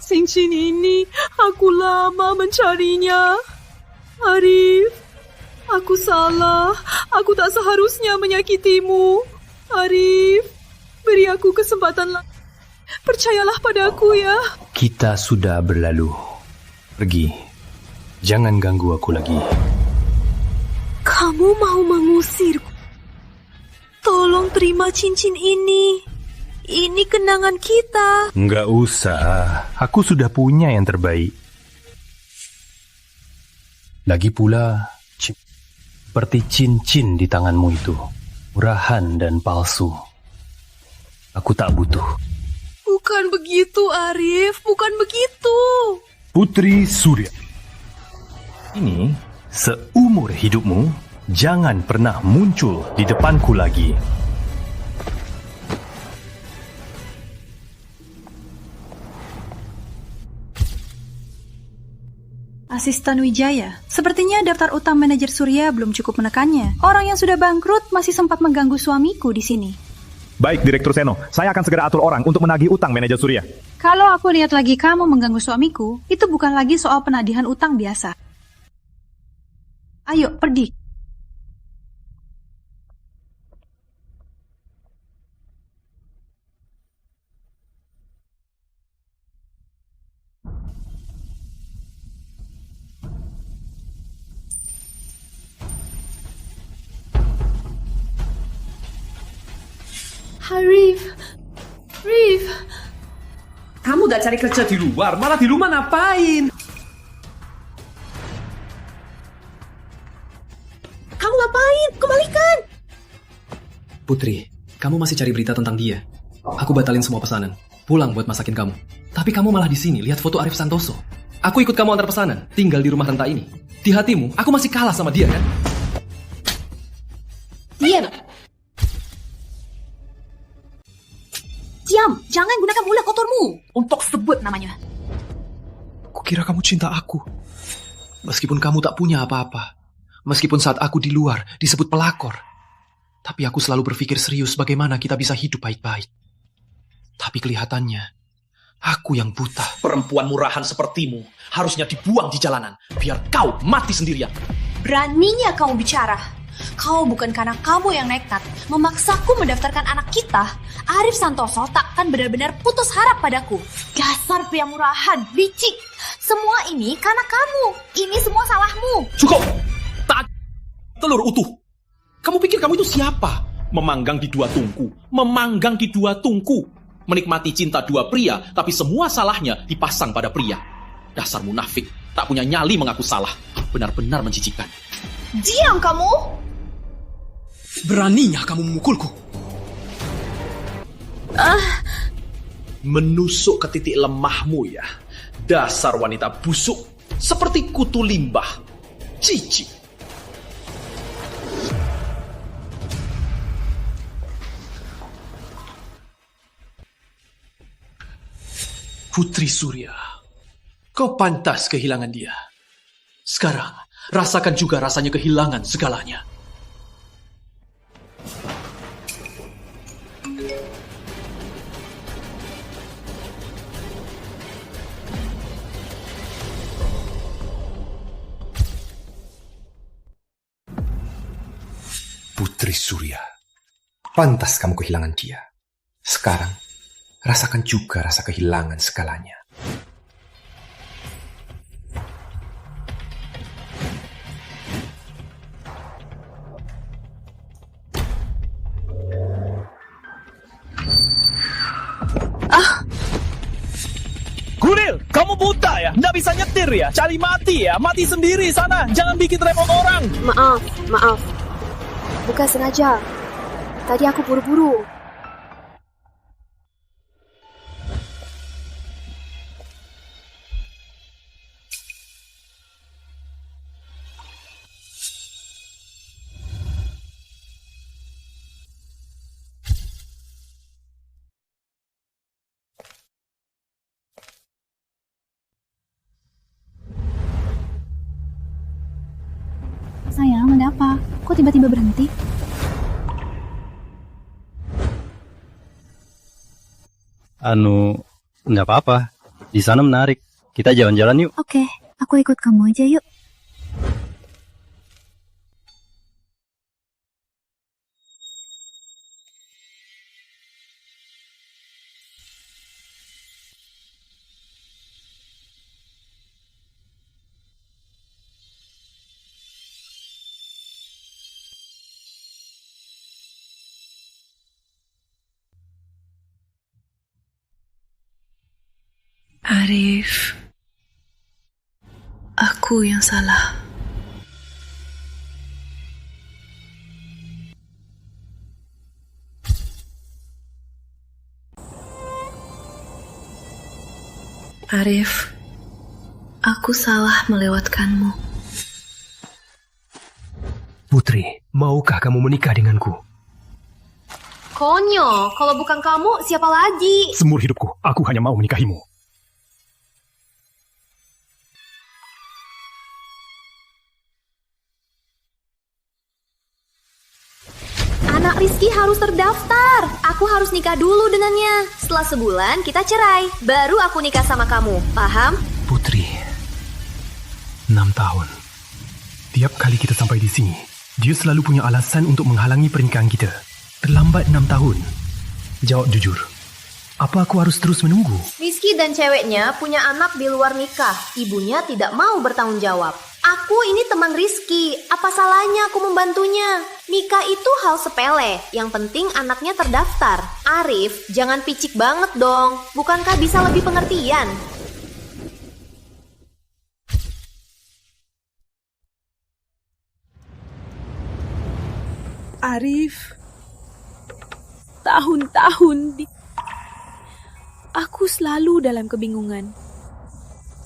Cincin ini, aku lama mencarinya. Arif, aku salah. Aku tak seharusnya menyakitimu. Arif, beri aku kesempatan lagi. Percayalah padaku ya. Kita sudah berlalu. Pergi. Jangan ganggu aku lagi. Kamu mau mengusirku? Tolong terima cincin ini. Ini kenangan kita. Nggak usah. Aku sudah punya yang terbaik. Lagi pula, seperti cincin di tanganmu itu. Murahan dan palsu. Aku tak butuh. Bukan begitu, Arif. Bukan begitu. Putri Surya. Ini, seumur hidupmu, jangan pernah muncul di depanku lagi. Asisten Wijaya, sepertinya daftar utang manajer Surya belum cukup menekannya. Orang yang sudah bangkrut masih sempat mengganggu suamiku di sini. Baik, Direktur Seno. Saya akan segera atur orang untuk menagih utang manajer Surya. Kalau aku lihat lagi kamu mengganggu suamiku, itu bukan lagi soal penagihan utang biasa. Ayo, pergi. Rif. Kamu gak cari kerja di luar, malah di rumah ngapain? Kamu ngapain? Kembalikan! Putri, kamu masih cari berita tentang dia. Aku batalin semua pesanan. Pulang buat masakin kamu. Tapi kamu malah di sini lihat foto Arif Santoso. Aku ikut kamu antar pesanan, tinggal di rumah renta ini. Di hatimu, aku masih kalah sama dia, kan? Diam! Diam, jangan gunakan mulut kotormu untuk sebut namanya. Kukira kamu cinta aku. Meskipun kamu tak punya apa-apa. Meskipun saat aku di luar disebut pelakor. Tapi aku selalu berpikir serius bagaimana kita bisa hidup baik-baik. Tapi kelihatannya, aku yang buta. Perempuan murahan sepertimu harusnya dibuang di jalanan, biar kau mati sendirian. Beraninya kamu bicara. Kau bukan karena kamu yang nekat memaksaku mendaftarkan anak kita, Arif Santoso takkan benar-benar putus harap padaku. Dasar pria murahan, licik. Semua ini karena kamu. Ini semua salahmu. Cukup! Tak telur utuh. Kamu pikir kamu itu siapa? Memanggang di dua tungku. Menikmati cinta dua pria, tapi semua salahnya dipasang pada pria. Dasar munafik, tak punya nyali mengaku salah. Benar-benar menjijikkan. Diam kamu! Beraninya kamu memukulku. Menusuk ke titik lemahmu ya. Dasar wanita busuk, seperti kutu limbah. Cici. Putri Surya, kau pantas kehilangan dia. Sekarang, rasakan juga rasanya kehilangan segalanya. Putri Surya, pantas kamu kehilangan dia. Sekarang, rasakan juga rasa kehilangan segalanya. Kunil, kamu buta ya? Nggak bisa nyetir ya? Cari mati ya? Mati sendiri sana. Jangan bikin repot orang. Maaf. Bukan sengaja. Tadi aku buru-buru. Sayang, ada apa? Kok tiba-tiba berhenti? Nggak apa-apa. Di sana menarik. Kita jalan-jalan yuk. Oke, aku ikut kamu aja yuk. Arif, aku yang salah. Arif, aku salah melewatkanmu. Putri, maukah kamu menikah denganku? Konyol, kalau bukan kamu, siapa lagi? Seumur hidupku, aku hanya mau menikahimu. Anak Rizky harus terdaftar. Aku harus nikah dulu dengannya. Setelah sebulan kita cerai. Baru aku nikah sama kamu. Paham? Putri, 6 tahun. Tiap kali kita sampai di sini, dia selalu punya alasan untuk menghalangi pernikahan kita. Terlambat 6 tahun. Jawab jujur. Apa aku harus terus menunggu? Rizky dan ceweknya punya anak di luar nikah. Ibunya tidak mau bertanggung jawab. Aku ini teman Rizky. Apa salahnya aku membantunya? Nikah itu hal sepele. Yang penting anaknya terdaftar. Arif, jangan picik banget dong. Bukankah bisa lebih pengertian? Arif, tahun-tahun aku selalu dalam kebingungan.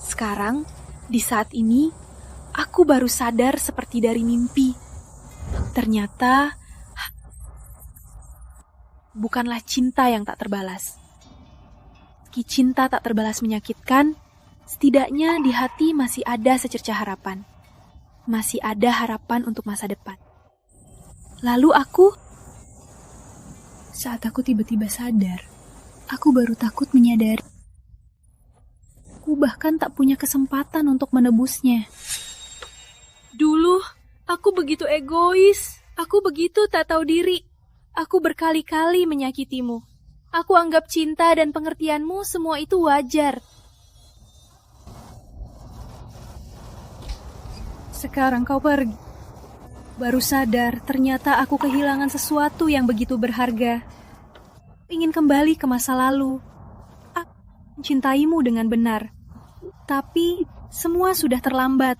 Sekarang, di saat ini, aku baru sadar seperti dari mimpi. Ternyata, bukanlah cinta yang tak terbalas. Meski cinta tak terbalas menyakitkan, setidaknya di hati masih ada secercah harapan. Masih ada harapan untuk masa depan. Lalu saat aku tiba-tiba sadar, aku baru takut menyadari. Aku bahkan tak punya kesempatan untuk menebusnya. Dulu, aku begitu egois. Aku begitu tak tahu diri. Aku berkali-kali menyakitimu. Aku anggap cinta dan pengertianmu semua itu wajar. Sekarang kau pergi. Baru sadar ternyata aku kehilangan sesuatu yang begitu berharga. Ingin kembali ke masa lalu. Aku mencintaimu dengan benar. Tapi semua sudah terlambat.